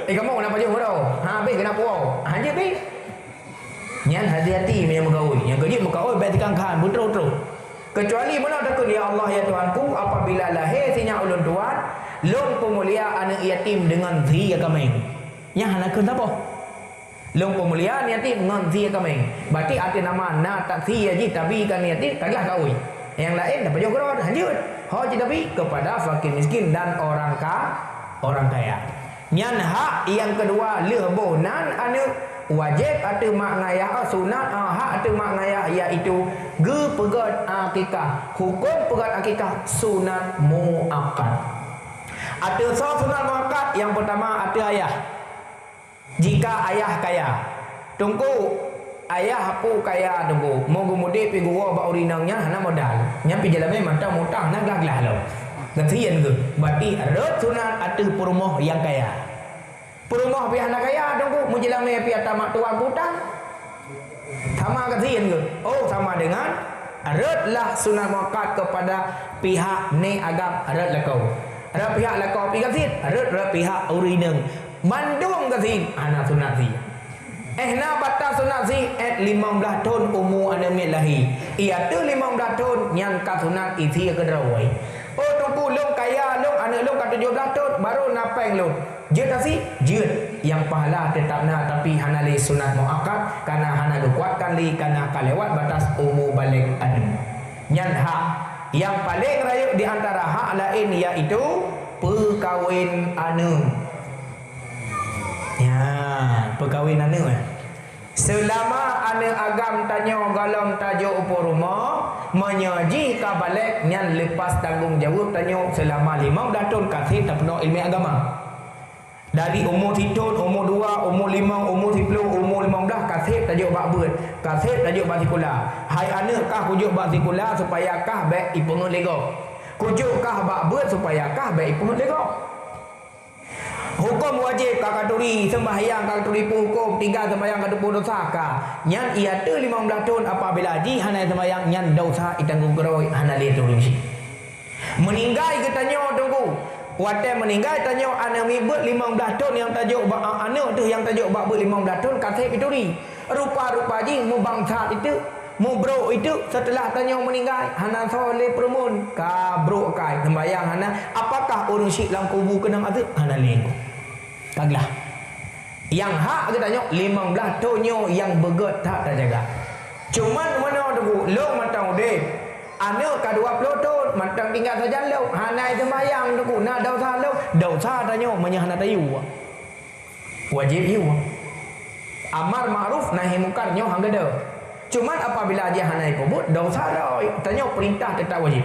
Kamu nak pajak berapa? Habis kenapa wow? Hanya bi. Nyan hati-hati punya mengawui. Yang kerja mengawui baik tikangkan betul-betul. Kecuali mana takut ya Allah ya Tuhanku apabila lahir sinya ulun tuan lung pemulia anak yatim dengan zia kameng. Nya hanakeun apa? Lung pemulia anak yatim dengan zia kameng. Berarti arti nama na tak zia ji tapi kan yatim taglah kawin. Yang lain dapat juga lanjut. Haji tapi kepada fakir miskin dan orang kaya. Nyan hak yang kedua lebonan anu wajib atau mak ngayah sunat hak atau mak ngayah iaitu ge pegat akikah. Hukum pegat akikah sunat muakkad. Ada sunat muakkad yang pertama ada ayah. Jika ayah kaya, tunggu ayah aku kaya tunggu. Mau kemudian pergi gua bawa urinangnya hana modal. Nyampi jalan mata mutang nak gaglah lo. Ngertiin ke? Berarti ada sunat ada perumah yang kaya. Perumah pihak nak kaya tunggu. Mau jalan pihak tamak tuan hutang. Sama ngertiin ke? Oh sama dengan adatlah sunat muakkad kepada pihak ni agam adat lakau. Ada pihak lakau pergi kasit, ada pihak urinang. Bandung kasit anak sunat si. Na batas sunat si 15 tahun umur anak melahi. Ia tu 15 tahun yang ka sunat isi ke derawai. Oh tunggu long kaya long anak long ka 17 tahun baru napeng long. Jeut asi jeut yang pahala tetapna tapi hana li sunat muakkad karena hana kuatkan li karena kalewat batas umur balik adu. Nyan hak yang paling raya di antara hak lain iaitu perkahwin anu. Ya, perkahwin anu. Selama anu agam tanya galam tajuk upur rumah menyaji ka balik nyan lepas tanggungjawab tanya selama 15 tahun kasih tak penuh ilmu agama. Dari umur 7, umur 2, umur 5, umur 10, umur 15 kasih tajuk bak beut, kasih tajuk bak sekolah. Hai anak kah kujuk bak sekolah supaya kah baik ipungut lego. Kujuk kah bak beut supaya kah baik ipungut lego. Hukum wajib kah katuri sembahyang kah katuri hukum tinggal sembahyang kah tepuk dosa kah. Nyan ia tu 15 tahun apabila ji hanai sembahyang nyan dosa itanggung keroi hanai turun si. Meninggal kita tanya tunggu. Wadah meninggal tanya anak mibut 15 tahun yang tajuk anak tu yang tajuk bak 15 tahun kasih pituri. Rupa-rupa ji mu bangsa itu, mu bro itu setelah tanya meninggal hana soleh permun ka bro kai sembayang hana apakah urung syik lang kubu kenang azab hana lengko. Kaglah. Yang hak kita tanya 15 tahun yang begot tak terjaga. Cuman mana tu lo matang deh. Anak ka 20 tahun matang tinggal saja lo hanai sembahyang tu nak dosa tanya menyahana tayu wajib iu amar ma'ruf nahi munkar nyo hang gede cuman apabila dia hanai kubut dosa dah tanya perintah tetap wajib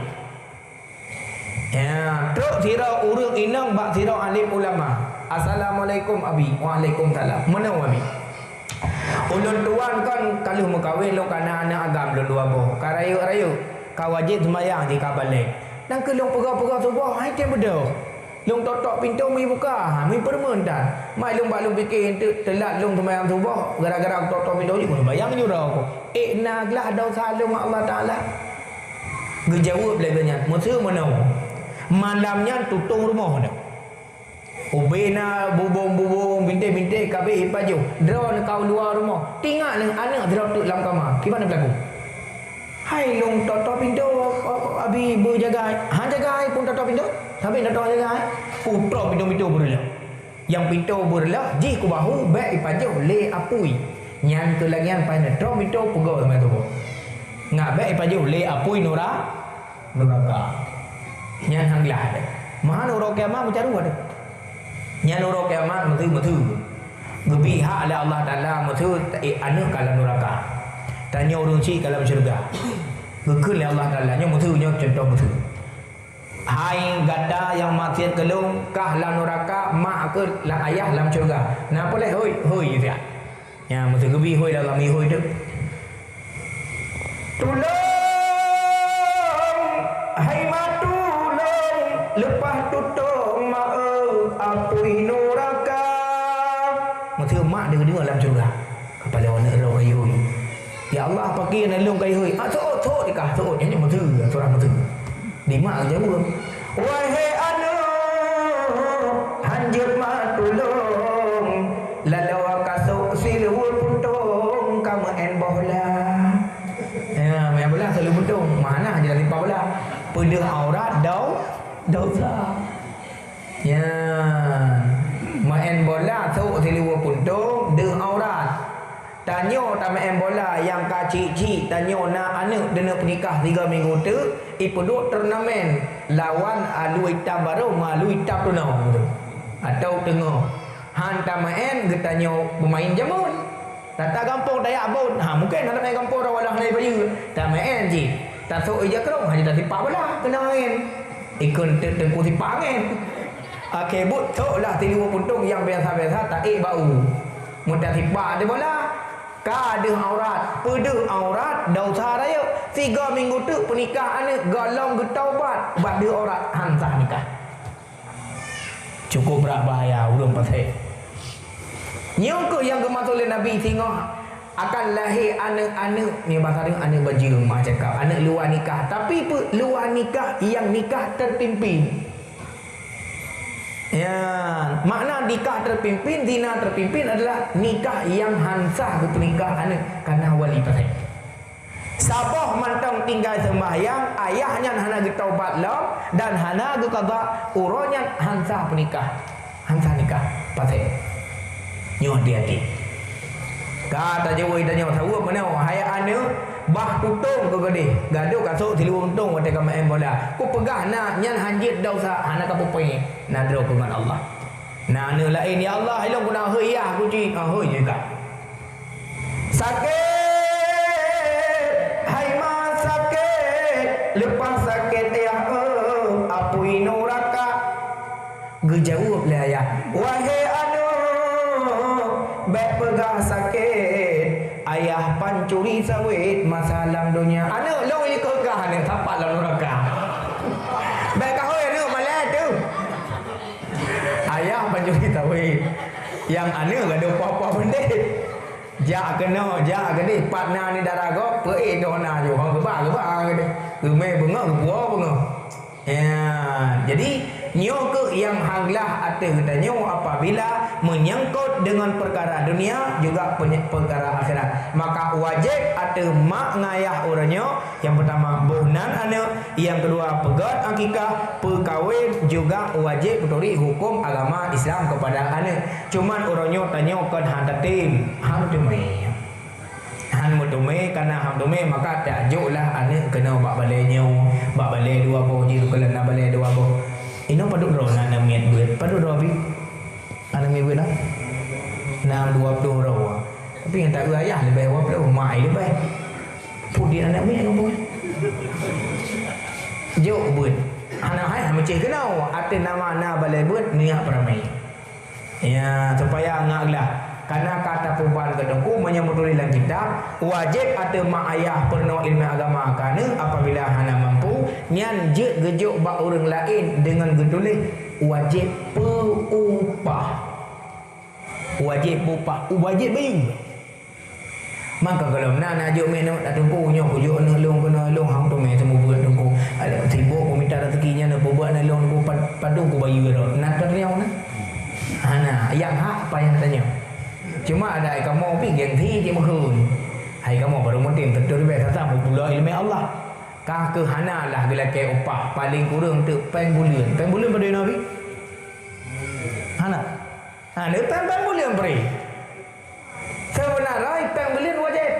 ya truk sira urang inang bak sira alim ulama assalamualaikum abi waalaikumsalam mana abi ulun tuan kan kalau mengkawin lo kana anak agam lo dua boh karayu kau wajib sembahyang jika balik. Dan ke long pegah-pegah subuh, hai tiap beda. Long totok pintu mi buka, mi permen dan. Mai long balung fikir telat long sembahyang subuh gara-gara totok pintu ni pun bayang je dah aku. Naglah dosa lu mak Allah Taala. Gejawab laganya, mesti mana? Malamnya tutung rumah dah. Ubena bubung-bubung bintik-bintik kabeh ipaju. Drone kau luar rumah. Tinggal ni anak drone tu dalam kamar. Gimana berlaku? Hai long toto pintu abi berjaga han jaga pun toto pintu sampai toto jaga putra pintu berla yang pintu berla ji ku bahu baik ipaju le apui nyan ke lagian pai toto pintu pegau sama tu ngak baik ipaju le apui neraka nyan hang lah mana uro kiamat mencaru ada nyan uro kiamat metu gebi hak ada Allah Taala metu anu kalam neraka tanya orang cik dalam syurga. Gekul ya Allah Taala nya mutunya contoh mutu. Hai gada yang maksiat kelung kah dalam neraka mak ke la ayah dalam syurga. Napa leh hoi dia. Ya mutu gebi hoi dalam hoi tu. Tolong hai matulong lepas tutung mak apui neraka. Mutu mak dia dalam syurga. Kepala orang roh hoi. Ya Allah pakai nalung kai hoi. Thot dikah thot ini matu seorang matu. Di mak jauh. Wahai anu hanjut mak tulung lalu kasuk silur putung kamu en bola. Ya, main bola selalu putung. Mana je dari bola. Pedah aurat dosa. Ya. Main bola thot silur putung de aurat. Tanya tak main bola yang kacik-cik tanya nak anak dia nak pernikah 3 minggu tu ipuduk turnamen lawan alu hitam baru malu hitam tu nak atau tengah hantar main getanyo bermain jamun. Tata kampung Dayak Abun. Mungkin nak main kampung dah walah lai bayu. Tak main je. Tak sok ija kerong hanya tak tipak belah kena main. Ikun tengku tipak angin. Kebut toklah tilu puntung yang biasa-biasa tak bau. Mudah tipak dia bola. Ka ada aurat, pedih aurat, dosa raya. 3 minggu tu pernikah anak golong getaubat, bab dia aurat hantar nikah. Cukup berat bahaya urang pasal. Nyongko yang kemasuk oleh Nabi tengok akan lahir anak-anak ni bahasa dia anak baju mak cakap, anak luar nikah. Tapi luar nikah yang nikah terpimpin. Ya, makna nikah terpimpin, zina terpimpin adalah nikah yang hansah ke pernikahan karena wali pasal. Sabah mantang tinggal sembahyang, ayahnya hana getaubat lam dan hana qada uronya hansah pernikah. Hansah nikah pasal. Nyoh hati-hati. Kata jawai tanya tahu mana hayat anu bah tutung ke gede. Gaduh kasuk tilu untung wate ka main bola. Ku pegah nak nyan hanjit dausa hana ka pupai. Nadro dengan Allah. Nah anu lain ya Allah ilung guna heuy ya ku ci. Heuy juga. Sakit. Hai ma sakit. Lepas sakit ya apui nuraka. Gejawab lah ya. Wahai anu baik pegah sakit ayah pancuri sawit masalah dunia anak lo ini kegah ni tapak lalu neraka baik kau anak malah tu ayah pancuri sawit yang anak gak ada apa-apa benda jak kena partner ni darah kau perih dona je orang gebak gede gemeh bengok buah bengok ya jadi nyok yang hanglah atas katanya apabila menyangkut dengan perkara dunia juga perkara akhirat maka wajib atas mak ngayah orangnya yang pertama bohnan anak yang kedua pegat akikah perkahwin juga wajib peturi hukum agama Islam kepada anak cuman orangnya tanyakan hang tatim hang dumai han mutume karena hang dume maka takjuklah anak kena bak balenya bak balai dua boh je kalau nak balai dua boh ino paduk ro nak miet buat paduk ro bi ana mi buat dah nak 20 ro tapi yang tak ayah lebih 20 mai lebih pudi anak mi ngomong jok buat anak hai macam kenau ate nama na balai buat niat peramai ya supaya ngaklah karena kata perempuan kedengku menyebut dalam kitab wajib ada mak ayah pernah ilmu agama kerana apabila hana mampu nyan je gejuk bak orang lain dengan getulis wajib perupah wajib bayu maka kalau nak juk main nak tunggu nyo kujuk nak long kena long hang tu main semua buat tunggu ada sibuk ku minta rezekinya nak buat nak long ku padu ku bayu ro nak terniau na hana yang hak payah tanya cuma ada kamu pi geng thi je mehun hai kamu baru mutim tentu lebih sasa pula ilmu Allah kah ke hana lah gelake upah paling kurang tu peng bulan pada nabi hana dia peng bulan beri sebenarnya peng bulan wajib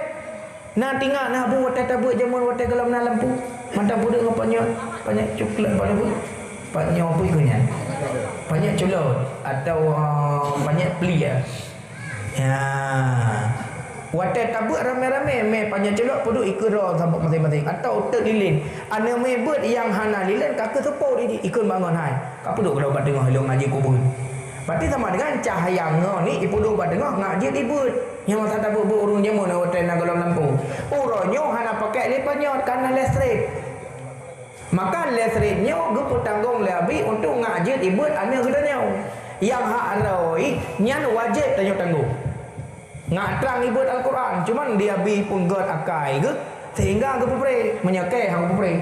nak tinggal nak bu watai tabut jamun watai kalau nak lampu mantap budak dengan banyak coklat banyak apa ikunya banyak culot atau banyak peli ya watai tabut ramai-ramai me panjang celok puduk ikut roh sabuk masing-masing atau terlilin ana me buat yang hana lilin kakak sepau dia ikut bangun hai kak puduk kalau bat tengah long ngaji kubur berarti sama dengan cahaya ngau ni ipuduk bat tengah ngaji dibut yang masa tabut urung jamun watai nak golong lampu uronyo hana pakai lipanya karena listrik maka listriknya gupu tanggung lebih untuk ngaji dibut ana gedanya yang hak roi nyan wajib tanggung ngak terang ibut Al-Quran cuman dia bi pun god akai ke sehingga ke pupre menyakai hang pupre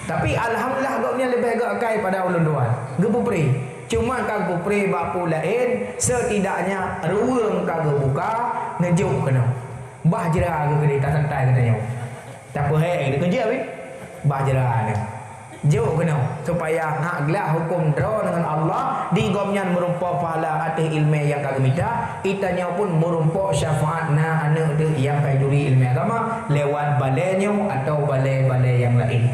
tapi alhamdulillah gopnya lebih agak akai pada ulun duan ke pupre cuma kang pupre bapu lain setidaknya ruang kang buka ngejuk kena bah jera ke tak santai katanya tak apa dia kerja weh bah jera dia jauh kena supaya nak gelah hukum draw dengan Allah di gomnya merumpok pahala atas ilmu yang kagak minta itanya pun merumpok syafaat na anak dia yang kaiduri ilmu agama lewat balainya atau balai-balai yang lain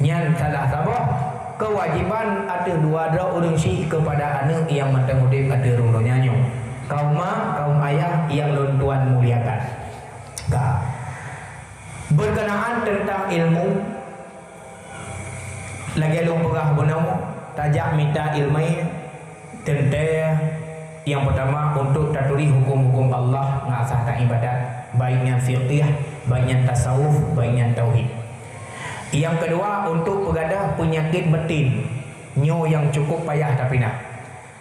nyan salah sabah kewajiban ada dua dra urang si kepada anak yang matang udip ada rungdonya nyo. Kaum ayah yang lon tuan muliakan. Berkenaan tentang ilmu lagi lu pegah benamu tajak minta ilmu tentang yang pertama untuk taturi hukum-hukum Allah ngasahkan ibadat baiknya fiqh, baiknya tasawuf, baiknya tauhid. Yang kedua untuk pegadah penyakit batin nyo yang cukup payah tapi nak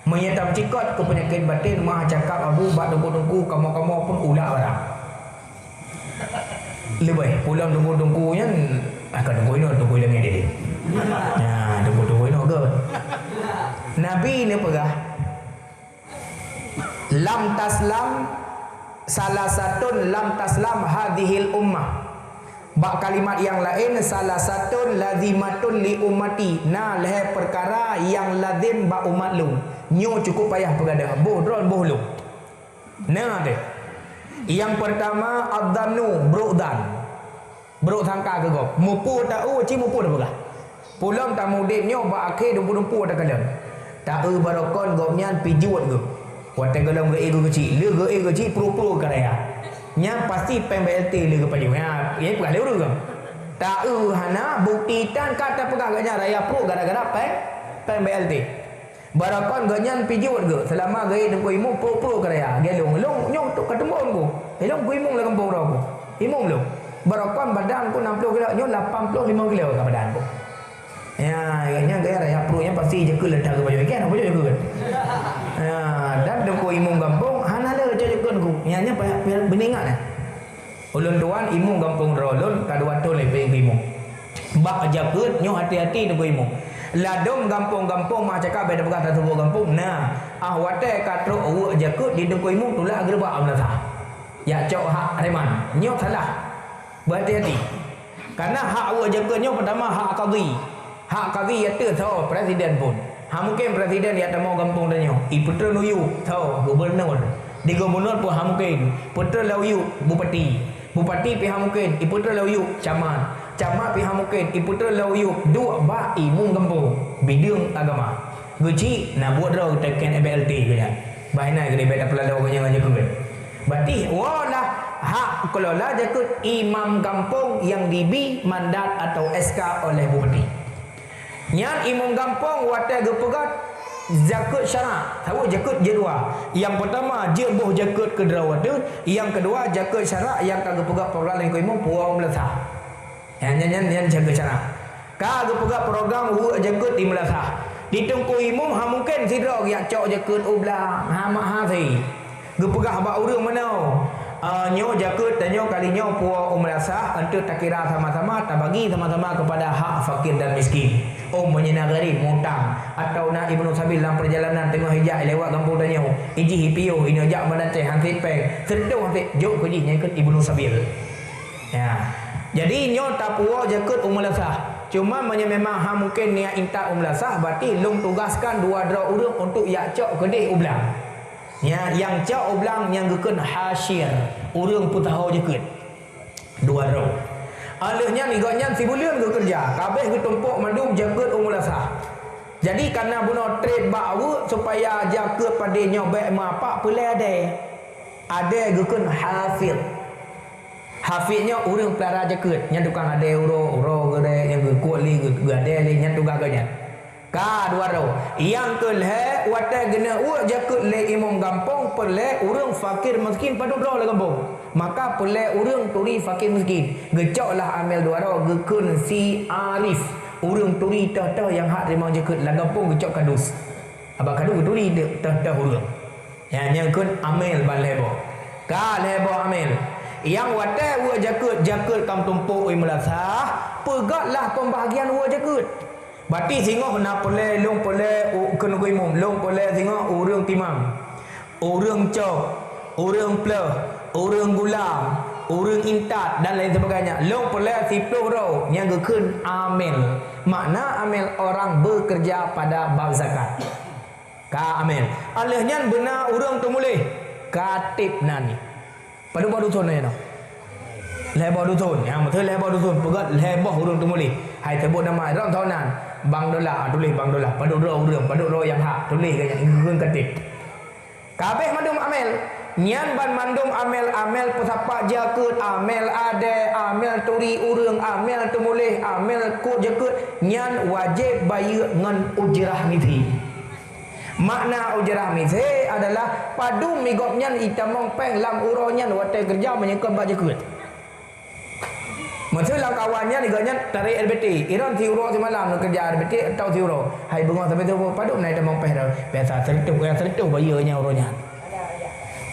menyertam cikot ke penyakit batin mah cakap abu bak dengku-dengku kamu-kamu pun ulah orang lebih pulang dengku-dengkunya akan dengku ini dengku ilangnya dia nah dengku-dengku ini ke Nabi ni pegah lam taslam salah satu lam taslam hadhil ummah. Bak kalimat yang lain salah satu lazimatun li ummati nah leh perkara yang lazim ba umat lu nyo cukup payah pegadah boh dron boh lu nah deh yang pertama adzanu bro sangka ke gop mupu tahu ci mupu dah pegah pulang tamudip nyo ba akhir dumpu-dumpu dah kalam tahu barokon gopnya pijut ke wate galang ge ego kecil le ge ego kecil pro karaya nya pasti PMBLT le ke paju ya ye pegah le urang tahu hana bukti tan kata pegah ganya raya pro gara-gara PMBLT barakon ganyan pijut ge selama ge dengku imu pro karaya gelong nyong tok ketembon ku elong ku imung le kampung ro ku imung lu barakon badan ku 60 kilo nyo 85 kilo ke badan ku ya nya ge raya pro nya pasti je ke ledak ke paju kan paju je ke ya dan dengku imung kampung hana le jekun ku nya beningat ulun tuan imung kampung rolon kadua tu lebih imung bak jakut nyo hati-hati dengku imung ladom kampung-kampung mah cakap beda pegang satu kampung nah wate katro awu jakut di dengku imung tulah gerba amnasa ya cok hak reman nyo salah berhati-hati karena hak awu jakut nyo pertama hak qadhi ya tu tahu presiden pun mungkin presiden ya temu kampung danyo iputra nuyu tahu gubernur di gubernur pun mungkin putra lauyu bupati pihak mungkin iputra lauyu camat pihak mungkin iputra lauyu dua ba imung kampung bidung agama guci nak buat ro teken BLT kenya baina gede beda pelalau kenya ngaja ke berarti wala hak kelola jakut imam kampung yang dibi mandat atau SK oleh bupati nyan imam kampung wate gepegat zakut syarak tahu zakut je dua yang pertama je boh zakut ke drawatu yang kedua zakut syarak yang kagak pegat program yang imam puang melasah yang nyan zakut syarak kagak pegat program zakut di melasah ditungku imam mungkin sidro yang cok zakut ublah mak hafi gepegah ba urang manau nyo jakut dan nyo kali nyo puang melasah untuk tak kira sama-sama tak bagi sama-sama kepada hak fakir dan miskin menyenagari mutang atau nak ibnu sabil dalam perjalanan tengah hijak lewat kampung tanya iji hipio ini ajak menantai hansit peng sedung hansit jok kuji nyakut ibnu sabil ya jadi nyo tak puas jakut umulasah cuma memang mungkin niat intak umulasah berarti long tugaskan dua dra urang untuk yak cok kedih ublang ya yang cok ublang yang gekun hasyir urang putaho jakut dua dra alihnya niganya si bulian ke kerja kabeh ke tumpuk mandum jakut umulasah jadi karena bunuh trade bau supaya jakut pada nyobek mapak pula ada gekun hafidnya urang pelara jakut nya tukang ada uro gede yang gekuat li gede li nya tukang ganya ka dua ro yang kelhe wate gena jakut le imam kampung pele urang fakir miskin padu ro le kampung maka pele urang turi fakir miskin gecoklah amil dua ro gekun si arif urang turi tah yang hak terima jakut la kampung gecok kadus abak kadus turi tah urang yang nyangkut amil ban lebo ka lebo amil yang wate jakut kam tumpuk melasah pegatlah pembahagian jakut berarti singoh nak pole long pole kena imum long pole singoh urang timam urang cok urang pleh urang gulam urang intat dan lain sebagainya long pole 10 ro yang gekun amil makna amil orang bekerja pada bab zakat ka amil alihnya benar urang tu mulih katib nani pada bau dusun ni no leboh dusun yang betul leboh dusun pegat leboh urang tu mulih hai sebut nama ram tahunan Bang dolar, tulis bang dolar. Paduk ro urang, paduk ro yang hak, tulis ke yang urang ketik. Kabeh mandum amel. Nyan ban mandum amel pesapak jakut, amel ade, amel turi urang, amel tumulih, amel ku jakut. Nyan wajib bayar ngan ujrah mithi. Makna ujrah mithi adalah padu migop nyan itamong peng lam uro nyan watai kerja menyekam bak jakut. Maksud lah kawannya ni ganya tarik RBT. Iran tiuro semalam nak kerja RBT atau tiuro. Hai bunga sampai tu padu naik tamong peng dah. Biasa seritu bayarnya uronya.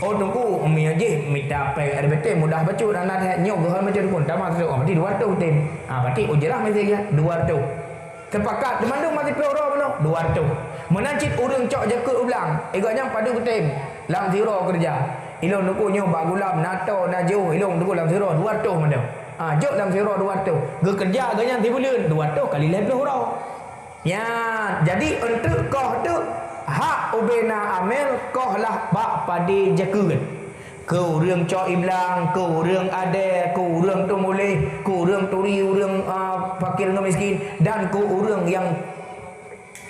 Oh tunggu umi aje minta peng RBT mudah bacu dan nak nyok gehon macam pun dah masuk berarti 200 tim. Berarti ujrah mesti ya 200. Sepakat demandung mati peloro belum 200. Menancit urang cok jakut ulang. Egaknya padu tim lam zero kerja. Ilong tunggu nyok bak gulam nato naju ilong tunggu lam zero 200 mana. Jok lam zero 200. Ge kerja agaknya 3 bulan 200 kali 50 orang. Ya, jadi untuk kau tu hak ubena amel koh lah bak padi jakut. Ku urang cok iblang, ku urang ade, ku urang tumulih, ku urang turi, urang fakir dengan miskin dan ku urang yang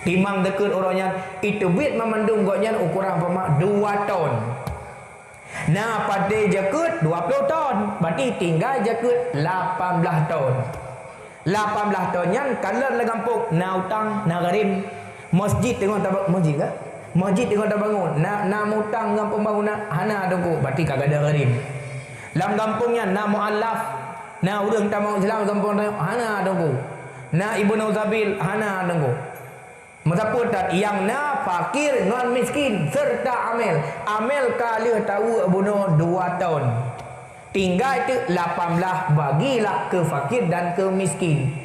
timang dekat orangnya itu bit memandung goknya ukuran pamak 2 ton. Nah pada jakut 20 ton, berarti tinggal jakut 18 ton. 18 ton yang kalau le kampung na utang na garim masjid tengok tak masjid ke? Masjid tengok tak bangun. Na utang dengan pembangunan hana tunggu berarti kagak ada garim. Dalam kampungnya na muallaf, na urang tamu Islam kampung hana tunggu. Na ibnu zabil hana tunggu. Masa tak yang na fakir non miskin serta amel. Amel kali tahu bunuh 2 tahun. Tinggal itu 18 bagilah ke fakir dan ke miskin.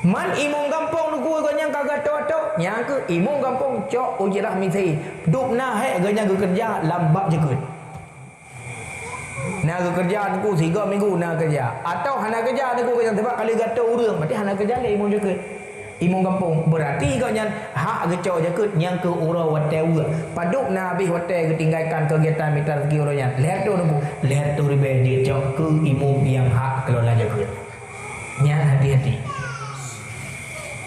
Man imong kampung nuku ganyang kagak tok yang ke imong kampung cok ujrah misi. Duk na he ganyang kerja lambat jakut. Na kerja nuku 3 minggu na kerja. Atau hana kerja nuku ganyang sebab kali gato urang berarti hana kerja le imong jakut. Imong kampung berarti ganyang hak gecok jakut yang ke ura watai ura. Paduk na habis watai ketinggalkan kegiatan mitra rezeki urangnya. Lihat tu nuku, lihat tu ribe dia cok ke imong yang hak kelola jakut. Nyan hati-hati.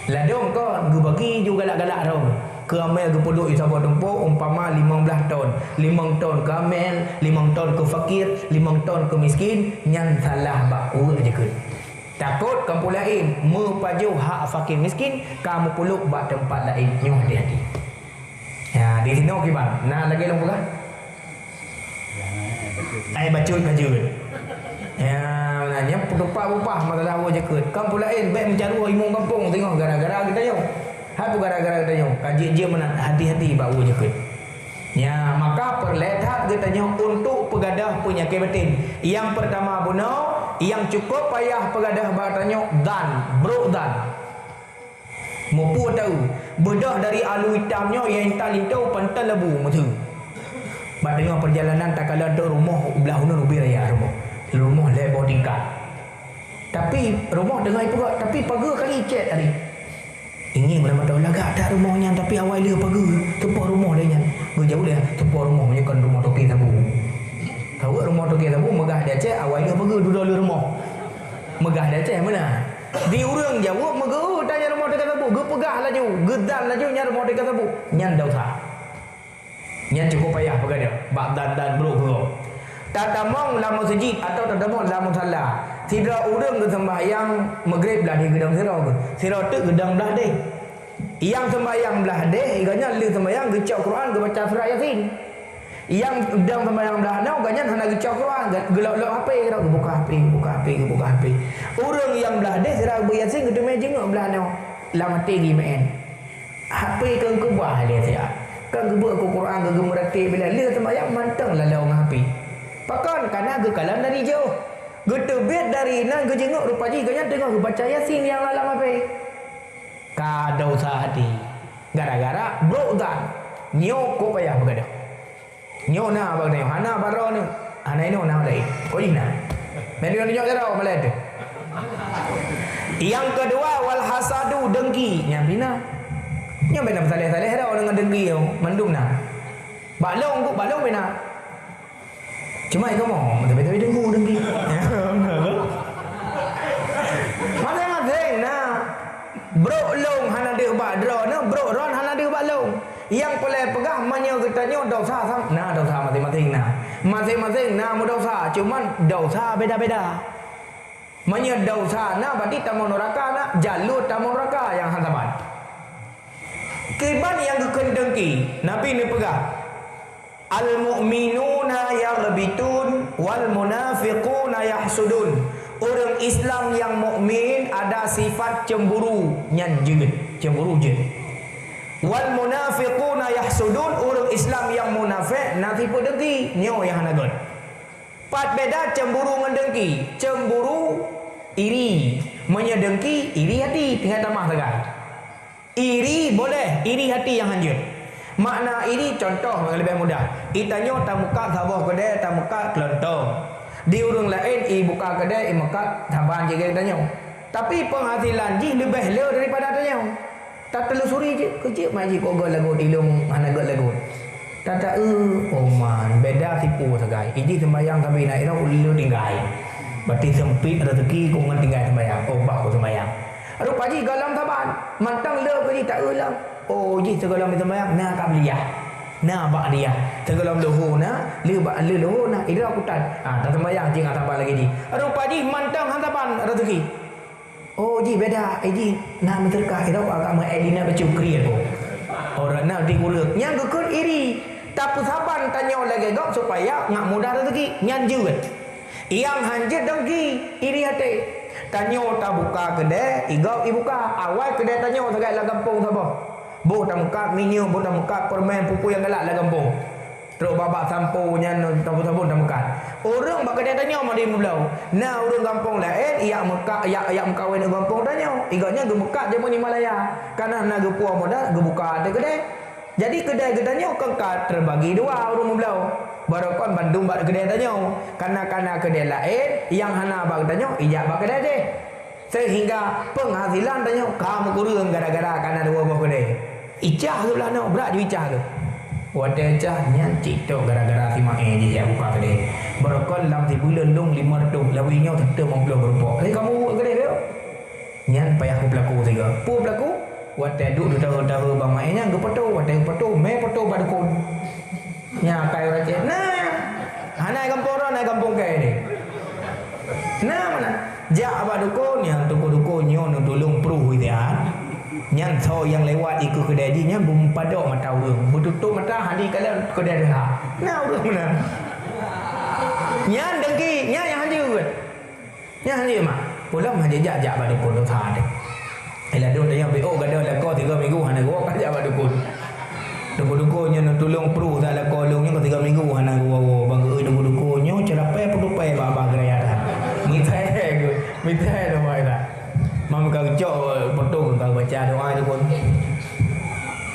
Ladong kau bagi juga galak-galak tau. Ke amel ke pondok isabah tumpuk umpama 15 ton. 5 ton ke amel, 5 ton ke fakir, 5 ton ke miskin, yang salah bak urut jakut. Takut kampung lain mepaju hak fakir miskin, kamu puluk bak tempat lain. Nyoh hati-hati. Ya, di sini okey bang. Nah lagi long bukan? Ai bacut kajut. Ya, nanya upah masalah awak jakut. Kampung lain baik mencaru imong kampung tengok gara-gara kita nyong. Apa gara-gara kita nyong? Kaji je mana hati-hati bak awak jakut. Ya, maka perlihat kita nyong untuk pegadah punya kebatin. Yang pertama bunuh, yang cukup payah pegadah bak tanyok dan bro dan. Mupu tahu bedah dari alu hitamnya yang talintau pantal lebu matu. Bak tengok perjalanan tak kala untuk rumah belah hunun ubi raya rumah lebar tingkat. Tapi rumah dengar itu tapi pagar kali cek tadi. Ingin boleh tahu lagak ada rumahnya tapi awal dia pagar tepuk rumah dia nya. Jauh dia tepuk rumah menyekan rumah toki tabu. Tahu rumah toki tabu megah dia cek awal dia pagar duduk di rumah. Megah dia cek mana? Di urang jauh megah tanya rumah toki tabu, ge pegah laju, gedan laju nya rumah toki tabu. Nyan dah usah. Nyan cukup payah pagar dia. Bak dan bro. Tatamong la masjid atau tatamong la musalla. Tidak urang ke sembahyang maghrib belah di gedang sirau ke. Sirau tu gedang belah deh. Yang sembahyang belah deh, iganya li sembahyang gecok Quran ke baca surah Yasin. Yang gedang sembahyang belah nau ganya hana gecok Quran, gelok-gelok HP ke buka HP. Urang yang belah deh sirau bu Yasin ke meja ngok belah nau. La mati gi main. HP kan ke buah dia sia. Kan ke buat Quran ke gemerati bila li sembahyang mantang lah laung HP. Pakan karena ge kalan dari jauh. Ge tebet dari nan ge jenguk rupa ji ganya tengok baca Yasin yang lalang apa. Kada usah hati. Gara-gara bro dan nyo ko payah begadah. Nyo na bag nyo hana baro ni. Ana ino na dai. Ko ina. Medio nyo jaro maled. Yang kedua wal hasadu dengki. Nya bina. Nya bina saleh-saleh dah dengan dengki yo mandum na. Balong bina. Cuma itu mau, tapi dengki. Masing-masing nah. Bro long dosa sama. Nah, dosa masing-masing nah. Masing-masing nah dosa, cuman dosa beda-beda. Manya dosa nah berarti tamu neraka nah, jalur tamu neraka yang hantaman. Kiban yang dikendengki, Nabi ni pegang. Al-mu'minuna yaghbitun wal munafiquna yahsudun. Orang Islam yang mukmin ada sifat cemburu, nyan jeut, cemburu je. Wal munafiquna yahsudun, orang Islam yang munafik nanti pun dengki, nyo yang hanagon. Pat beda cemburu ngan dengki. Cemburu iri, menyedengki iri hati tinggal tamah tegal. Iri boleh, iri hati yang hanjut. Makna iri contoh yang lebih mudah. Itanyo tak muka sabah kedai, tak muka kelontong. Di urang lain i buka kedai, i muka saban je tanyo. Tapi penghasilan ji lebih le daripada tanyo. Tak telusuri je, kecil mai ji kok lagu tilung mana got lagu. Tata oman beda tipu sagai. Iji sembayang kami nak ira ulu tinggai. Berarti sempit rezeki kau ngan tinggai sembayang. Oh bak kau sembayang. Aduh paji galam taban. Mantang le ke ji tak ulang. Oh ji segalam sembayang na kak beliah. Na bak dia. Segalam lohor na, le bak le lohor na. Ira akutan. Tak sembayang ji ngataban lagi ji. Aduh paji mantang hantaban rezeki. Oh ji beda. Ji nak menterkah ira agama Elina bercukri aku. Orang nak dikuruk. Yang gekun iri. Tapi saban tanya lagi gak supaya ngak mudah rezeki. Nyanjut. Yang hanjut dengki iri hati. Tanya tak buka kedai, igau ibuka. Awal kedai tanya segai lah kampung siapa. Boh tak muka minyak, boh tak muka permen pupu yang galak lah kampung. Terus babak sampo nyan sabun tak muka. Orang bak kedai tanya mau di belau. Nah orang kampung lain ia muka ia mengkawin dengan kampung tanya. Iganya ge muka je mun Himalaya. Kana nak ge puah modal ge buka ada kedai. Jadi kedai gedanya kengkat terbagi dua orang belau. Barakon Bandung bak kedai tanya. Kana kedai lain yang hana bak tanya ijak bak kedai je. Sehingga penghasilan tanya kamu kurang gara-gara kana dua buah kedai. Icah tu lah nak berat je icah tu. Wadah icah nyan cik gara-gara si mae je yang buka kedai. Barakon lam si bulan dong 500 lawinya tetap 50 berapa. Jadi kamu buka kedai dia. Nyan payah aku pelaku tiga. Pu pelaku wadah duk tahu bang mae nya gepeto wadah gepeto me peto badukun. Nya kai race. Nah. Hanai kampung orang naik kampung kai ni. Nah mana? Jak badukun yang tuku-tuku nyo nu tolong pruh dia. Nyan so yang lewat ikut kedai dia nyan bumpadak mata urang. Bertutup mata hadi kalian kedai dia. Nah urang mana? Nyan dengki, nyan yang hanjut. Nyan hanjut mak. Pulang mah dia jak badukun tu tha dia. Ela duk tanya BO gada lah kau 3 minggu hana gua kan jak badukun. Duku-dukunya nak tolong pru tak lah kolongnya ke 3 minggu hana gua bang euy duku-dukunya cerapai putupai babang geraya dah. Mitai dah mai dah. Mam kau cok potong kau baca doa tu pun.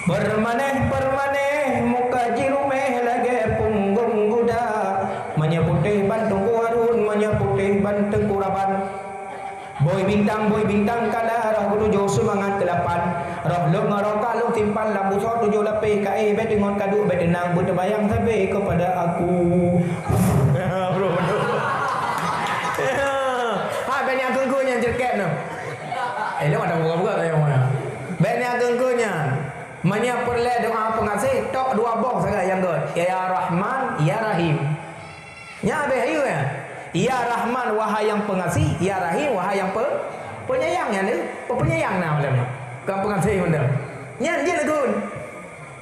Permaneh muka jirumeh lagi punggung kuda. Manya putih bantung kuarun, manya putih bantung kuraban. Boy bintang kala roh tujuh semangat ke-8. Roh lung roka lung simpan lambu so 7 lapis kae bet dengan kadu bet denang berbayang sampai kepada aku. Bro. Ha ben yang kengkunya jerket tu. Dia ada buka-buka saya mana. Ben yang kengkunya. Manya perle doa pengasih tok 2 box saja yang god. Ya Rahman, ya Rahim. Nya be hayu ya. Ya Rahman wahai yang pengasih, ya Rahim wahai yang penyayang ya ni. Penyayang nah macam ni. Kau pengasih benda. Nya dia lagun.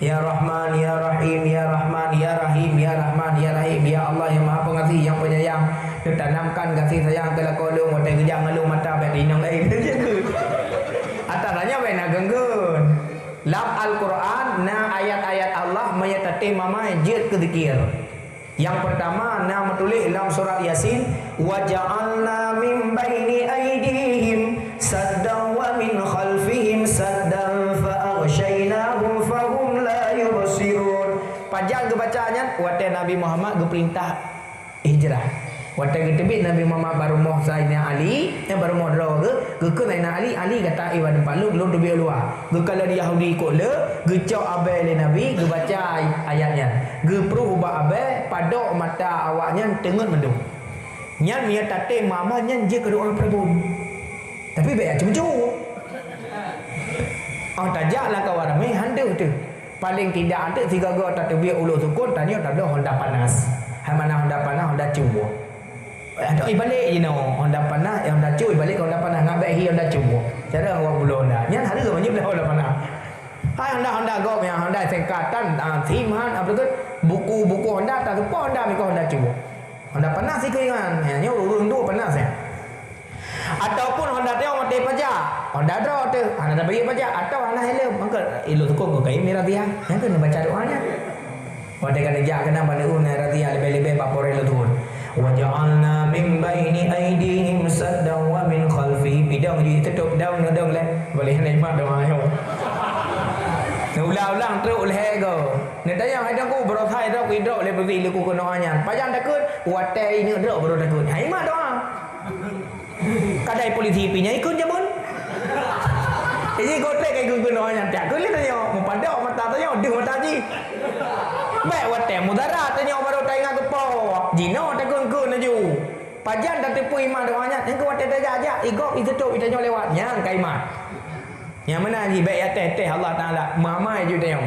Ya Rahman, ya Rahim, ya Rahman, ya Rahim, ya Rahman, ya Rahim, ya Allah yang Maha Pengasih, yang penyayang. Ditanamkan kasih sayang ke lakolong, watai kejang ngalung mata bet inang lain. Atasnya ben agenggun. Lam Al-Quran na ayat-ayat Allah menyatakan mama jid ke zikir. Yang pertama nama tulis dalam surat Yasin wa ja'alna min baini aydihim saddan wa min khalfihim saddan fa aghshaynahum fahum la yubsirun. Panjang ke bacanya wadah Nabi Muhammad ke perintah hijrah. Wadah ketebit Nabi Muhammad baru moh Sayyidina Ali yang baru moh draw ke Sayyidina Ali kata iwan palu belum tebi luar. Ke kalau di Yahudi kok le gecok abai le Nabi ke baca ayatnya. Ge pru ubah abai padok mata awaknya tengen mendung. Nyan mia tate mama nyan je ke orang prabun. Tapi baik cuma. Oh tajaklah kawan ramai handuk tu. Paling tidak ada 3 go tak biar ulu sukun tanya tak ada Honda panas. Hai mana Honda panas Honda cubo. Ada balik je no Honda panas Honda cubo balik Honda panas ngabek hi Honda cubo. Cara orang belum dah. Nya hari ke banyak Honda panas. Hai Honda go yang Honda singkatan Simhan apa tu buku Honda tak lupa Honda mikir Honda cubo. Honda panas sih kan. Nya urun tu panas ya. Ataupun Honda teo mati pajak. Honda draw tu. Anda dah bagi pajak atau anda helm. Maka ilu tu kau kai merah dia. Yang kena baca doanya. Wada kena jak kena pada ratia lebih-lebih bapor ilu tu. Wa ja'alna min baini aydihim saddan wa min khalfi. Bidang je tutup daun le. Boleh nikmat doa yo. Ulang-ulang terus leh go. Nak tanya ada aku berosai dah ku drop le beri le ku kena anyan. Pajang takut watai ini drop baru takut. Hai mak doa. Kadai polisi pinya ikut je pun. Jadi gotek kai guna yang tak kulit tanya. Mempadau mata tanya deng mata ji. Baik watai mudarat tanya baru tengah kepo. Jino tak kun aju. Pajan dah tipu iman doanya. Yang ku watai aja aja igok itutup itanya lewat. Yang kai mat. Yang mana ji baik teh Allah Taala. Mamai je tanya.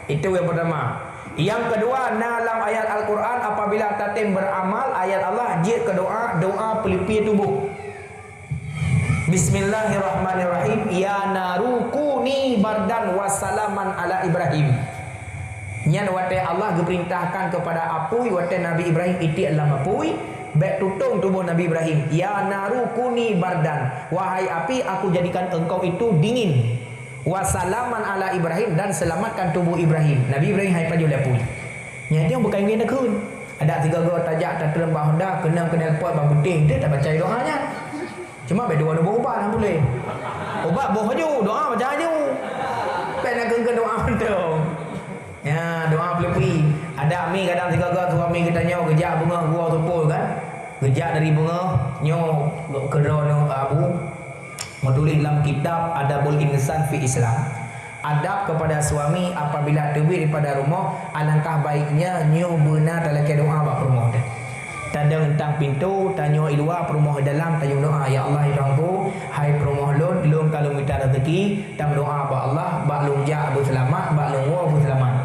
Itu yang pertama. Yang kedua, dalam ayat Al-Quran apabila tatim beramal ayat Allah jid ke doa pelipi tubuh. Bismillahirrahmanirrahim. Ya narukuni bardan wassalaman ala Ibrahim. Nyan wate Allah geperintahkan kepada apui wate Nabi Ibrahim iti alam apui baik tutung tubuh Nabi Ibrahim. Ya narukuni bardan. Wahai api aku jadikan engkau itu dingin. Wassalaman ala Ibrahim dan selamatkan tubuh Ibrahim. Nabi Ibrahim hai paju lepui. Nya dia bukan ingin nakun. Ada 3 go tajak tak terlembah Honda kena pot bang putih dia tak baca doanya. Cuma berdua nak ubat nak boleh. Ubat boh aju, doa baca aju. Pen nak ke doa betul. Ya, doa pelepi. Ada mi kadang 3 go suami kita nyo kerja bunga gua tupul kan. Kerja dari bunga nyo kerono abu menulis dalam kitab Adabul Insan fi Islam. Adab kepada suami apabila terbit daripada rumah alangkah baiknya nyo benar dalam doa bab rumah dia. Tanda tentang pintu tanya luar perumah dalam tanya doa ya Allah irangku hai perumah lun kalau minta rezeki tam doa ba Allah ba lung ja bu selamat ba lung wa bu selamat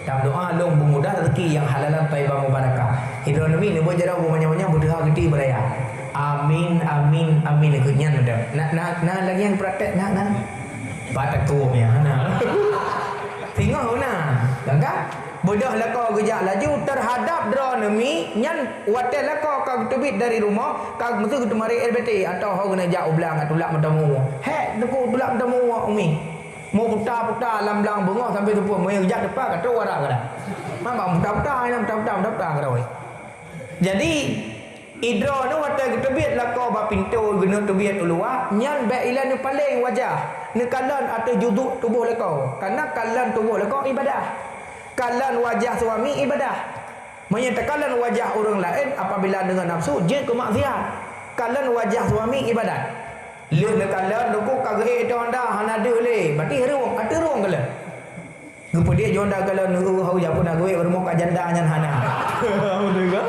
tam doa lung bu mudah rezeki yang halalan thayyibah mubarakah hidro nabi ni bojara bu banyak-banyak berdoa gede beraya amin amin amin kenyang dah nak lagi yang praktek nak pataku ya nah tengok nah kan bodoh lako kerja laju terhadap dronemi nyan watel lako kau tebit dari rumah kau mesti kita mari LBT atau kau kena jak ulang tulak matamu hek teku tulak matamu umi mau putar-putar lam belang bengok sampai tu pun mau kerja depan kata orang kada mama putar-putar kada jadi idro nu watel tebit lako ba pintu guna tebit luar nyan baik ilan nu paling wajah ne kalan atau juduk tubuh lako karena kalan tubuh lako ibadah kalan wajah suami ibadah. Menyatakan wajah orang lain apabila dengan nafsu je ke maksiat. Kalan wajah suami ibadat. Lihat kalan doku kagak itu anda hanada le. Berarti ruang ada ruang kala. Gupo dia jonda kalan hau ja pun agwe bermo ka janda nyan hana. Betul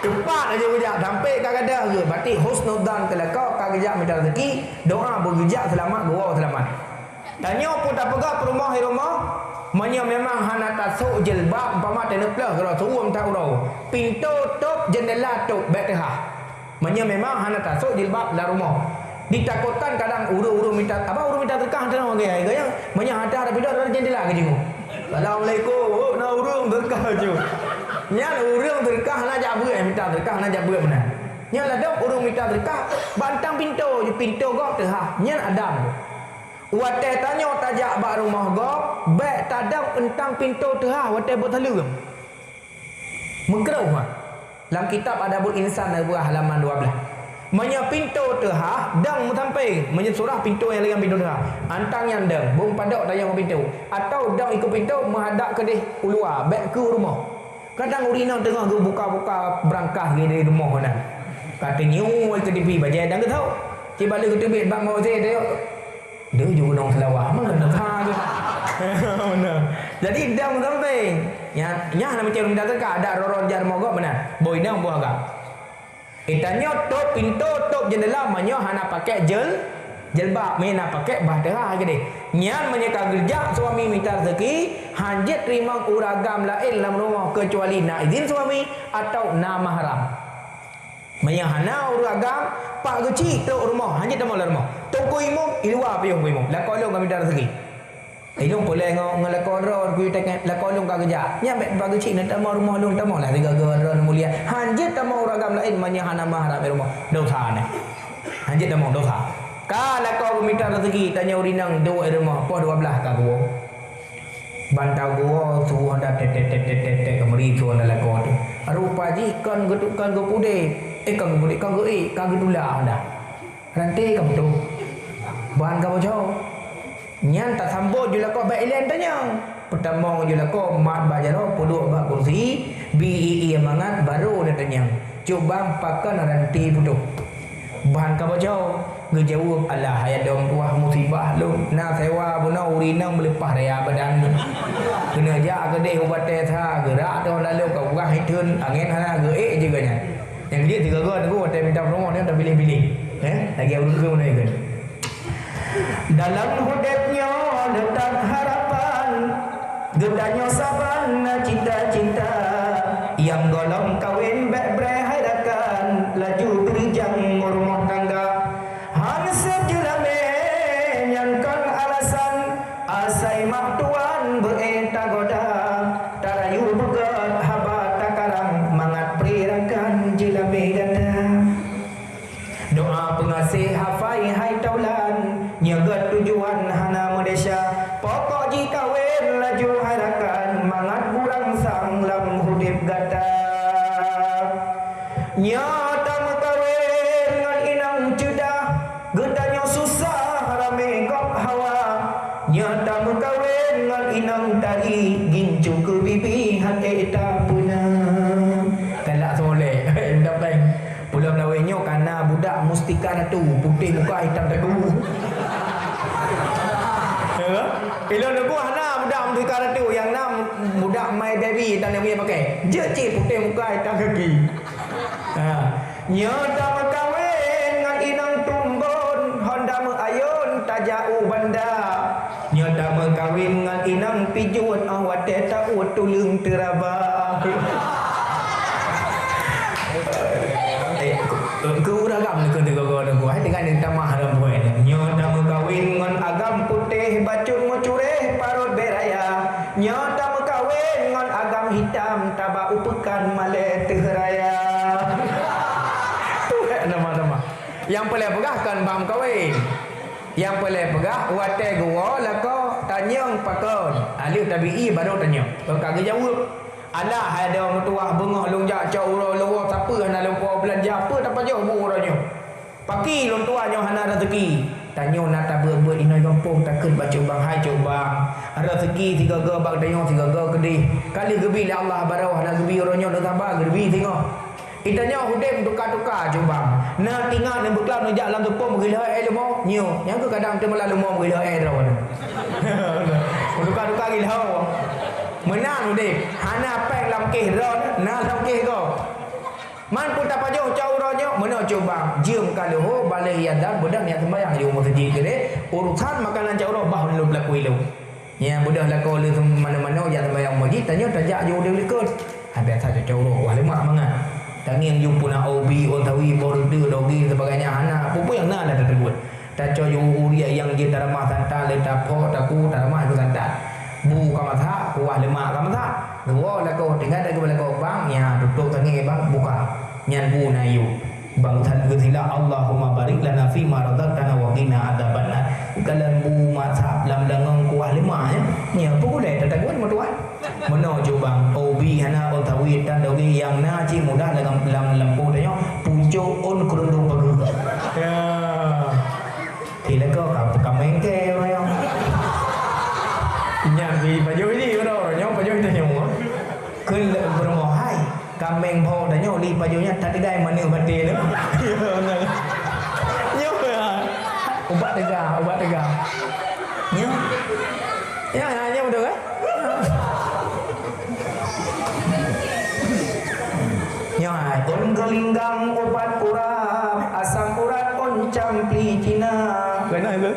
cepat aja kerja sampai kadang ke. Berarti husnudzan kala kau kagak minta rezeki, doa bergejak selamat, gua selamat. Tanya pun tak pegak perumah Manya memang hana tasuk jilbab umpama teneplah kalau suam tak urau. Pintu tutup jendela tutup betah. Manya memang hana tasuk jilbab dalam rumah. Ditakutkan kadang uru minta tekah tanah gaya gaya. Manya ada pintu ada jendela ke jingu. Assalamualaikum. Nak urung tekah je. Nya urung tekah nak jabu minta tekah nak jabu benar. Nya ladok urung minta tekah bantang pintu je pintu gok teh. Nya adam. Watai tanya tajak bak rumah gok, baik tadam entang pintu terah watai buat telu. Mengkerau ha. Dalam kitab Adabul Insan halaman 12. Menya pintu terah dang sampai menya surah pintu yang lain pintu terah. Antang yang dang, bung padak tanya ke pintu atau dang ikut pintu menghadap ke deh luar, baik ke rumah. Kadang urina tengah buka-buka berangkah dari rumah mana. Kata nyu ke TV baca dang ke tahu. Cibalik ke TV bang mau saya tengok. Dia juga nong selawah mana nak je. Mana. Jadi dang sampai. Nya nak macam minta tekak ada roron jar mogok benar. Boy nang buah agak. Itanya top pintu top jendela manyo hana pakai Jilbab mina pakai bahtera gede. Nyan menyeka kerja suami minta rezeki, hanjit terima uragam lain dalam rumah kecuali nak izin suami atau nak mahram. Menyahana uragam pak kecil tu rumah, hanjit dalam rumah. Toko imam, iluar piung imam. La kolong kami minta rezeki. Ilung boleh ngelakon ron ku tekan lakon lung ka kerja. Nya bet bagi cik nak tamu rumah lung tamu lah tiga ron mulia. Hanjit tamu uragam lain menyahana mahram rumah. Dosa ni. Hanjit tamu dosa. Kalau kau minta rezeki tanya urinang dua rumah po 12 ka gua. Bantau gua suruh anda tet kemari tu anda lakon tu. Rupa ji kan getukan go pude. Kan go pude kan go kan gedula anda. Rantai kamu tu. Ban ka bocor. Nyan tak sambut je lah kau baik ilan tanya. Pertama je lah kau mat bajaro puduk bak kursi BEE mangat baru dia tanya. Coba pakai rantai putuk. Bahan kau bocor. Ngejawab alah hayat dom tuah musibah lu. Nak sewa buna urinang melepah raya badan. Kena jak kedai ubat tesa gerak tu lalu kau urang hitun angin hana geek juga nya. Yang dia tiga gon aku hotel minta promo ni dah pilih-pilih. Lagi urus ke mana kan. Dalam hidupnya letak harapan, gedanya saban cita-cita, yang golong kawin berhadakan, laju berjang rumah tangga. Hansip julame nyangkon alasan, asai mak tuan bereta goda, tarayu begat habat takarang, mangat perirakan julame ganda. Doa pengasih hafai hai taulan, nyagat tujuan hana Malaysia. Pokok jika wen laju harakan, mangat kurang sang lam hudip gata. Nyata mekawin ngan inang judah, gedanya susah rame kok hawa. Nyata mekawin ngan inang tari, gincu ke bibi hati tak punah. Kalak soleh, dapat pulau Melawenyo karena budak mustika tu putih muka hitam teguh. Ya, kalau nak buah na budak mustika tu yang nam budak my baby tak nak punya pakai. Je cik putih muka hitam kaki. Ha, nyata makawin ngan inang tumbon Honda ayun tajau banda. Nyata makawin ngan inang pijut awat tak tulung terabah. Ku uragam ni kena kau nak buat dengan yang tamah dalam buat ni. Nyata mekawin ngan agam putih bacun mucureh parut beraya. Nyata mekawin ngan agam hitam tabak upekan male teraya. Tu nama-nama. Yang paling pegah kan bang kawin. Yang paling pegah wate gua lah kau tanyang pakon. Alif tabi'i baru tanya. Kau kagak jawab. Alah ada orang tua bengah longjak cak ura luar siapa hana lupa belanja apa tak pajak bu orangnya. Paki long tuanya hana rezeki. Tanya nak tak buat inai kampung takut baca bang hai coba. Rezeki tiga ga bang tanya tiga ga kedih. Kali gebi la Allah barawah nak gebi orangnya nak tambah gebi tengok. Itanya hudem tukar-tukar coba. Nak tinggal nak beklam nak jak dalam tepung gila lemo nyo. Yang ke kadang tu malah lemo gila dah. Tukar-tukar gila. Menang dek, hana pek lam keh ron, na lam keh ko. Man pun tak pajoh caurannya, mana coba jiem kalau balai yadan budak ni sembahyang di umur masjid ke urusan makanan caurah bah lu berlaku ilu. Ya budak laku lu mana-mana yang sembahyang masjid tanya tajak jo dia lekut. Habis saja caurah wah lemak mangat. Tanging jumpa nak obi on tawi border dogi sebagainya hana apa yang nak ada tersebut. Tak coyo uria yang dia tak ramah santan letak pot aku tak ramah itu santan. Bu kamatha kuah lemak kamatha dua lako tinggal dak lako bang ya duduk tangi bang buka nyan bu nayu bang than gila Allahumma barik lana fi ma razaqtana wa qina adzabannar kalan bu mazhab lam dangang kuah lemak nya apa boleh tak tahu tuan meno jo bang obi hana on tawid dan dogi yang na ci mudah dalam lampu tanya pujo on kerundung bagu ya thì lako ka kameng ke yo Yang di baju ini orang nyok baju itu nyok. Kun bermohai kameng po dan nyok li bajunya tak ada mana batin tu. Nyok ubat tegak. Nyok. Ya hanya betul kan? Nyok on kelinggang ubat kurap asam urat on campli Cina. Kena mana ke?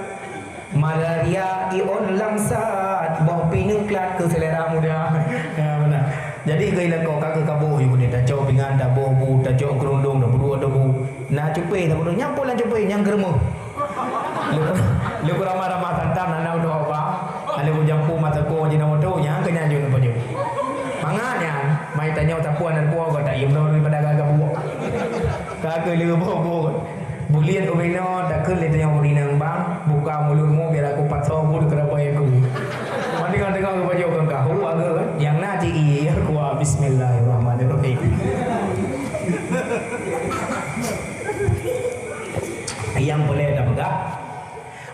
Malaria ion langsat bau pinuklat ke selera muda. Ya benar. Jadi gaya kau kakak kabuh ibu ni tak jauh pingan tak bobu tak jauh kerundung tak berdua debu. Nah cupai tak berdua nyampul lah cupai yang geremu. Lu ramah-ramah tantam nak udah apa? Ada ku jampu mata ko je nama tu yang kena jun apa je. Mangatnya mai tanya tapuan dan puan kau tak im daripada kakak buak. Kakak lu bobo. Bulian umino tak ke le tanya urinang bang buka mulutmu biar aku patso bulu kenapa aku. Mandi kan dengar ke baju kan kau agak kan yang nak ji aku bismillahirrahmanirrahim. Yang boleh dah pegang.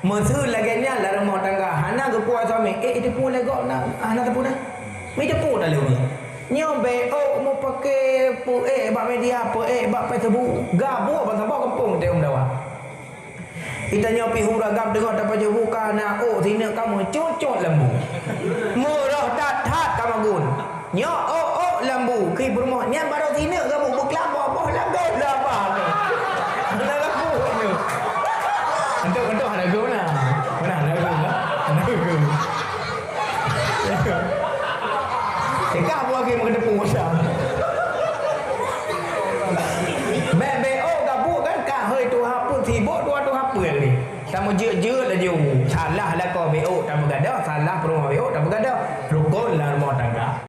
Mesur lagi nya lah rumah tangga. Hana ke puas suami. Itu pun lagi nak. Hana tu pun dah. Meja pun dah lepas. Nyobe mau pakai bak media apa bak Facebook gabu apa sabak kampung dia dawa. Kita nyopi huragam dengar dapat je buka nak sini kamu cocok lembu. Murah dat kamu gun. Nyo lembu ke rumah nya baru sini kamu beklam apa lagu lah apa ni. Nak lembu ni. Untuk ada guna. Mana ada guna? Ada guna. Sekak buat game kena pusat. BBO gabuk kan kah hei tu hapun sibuk tu apa ni. Kamu je lah je. Salah lah kau BO tak bergadah, salah perumah BO tak bergadah. Rukun lah rumah tangga.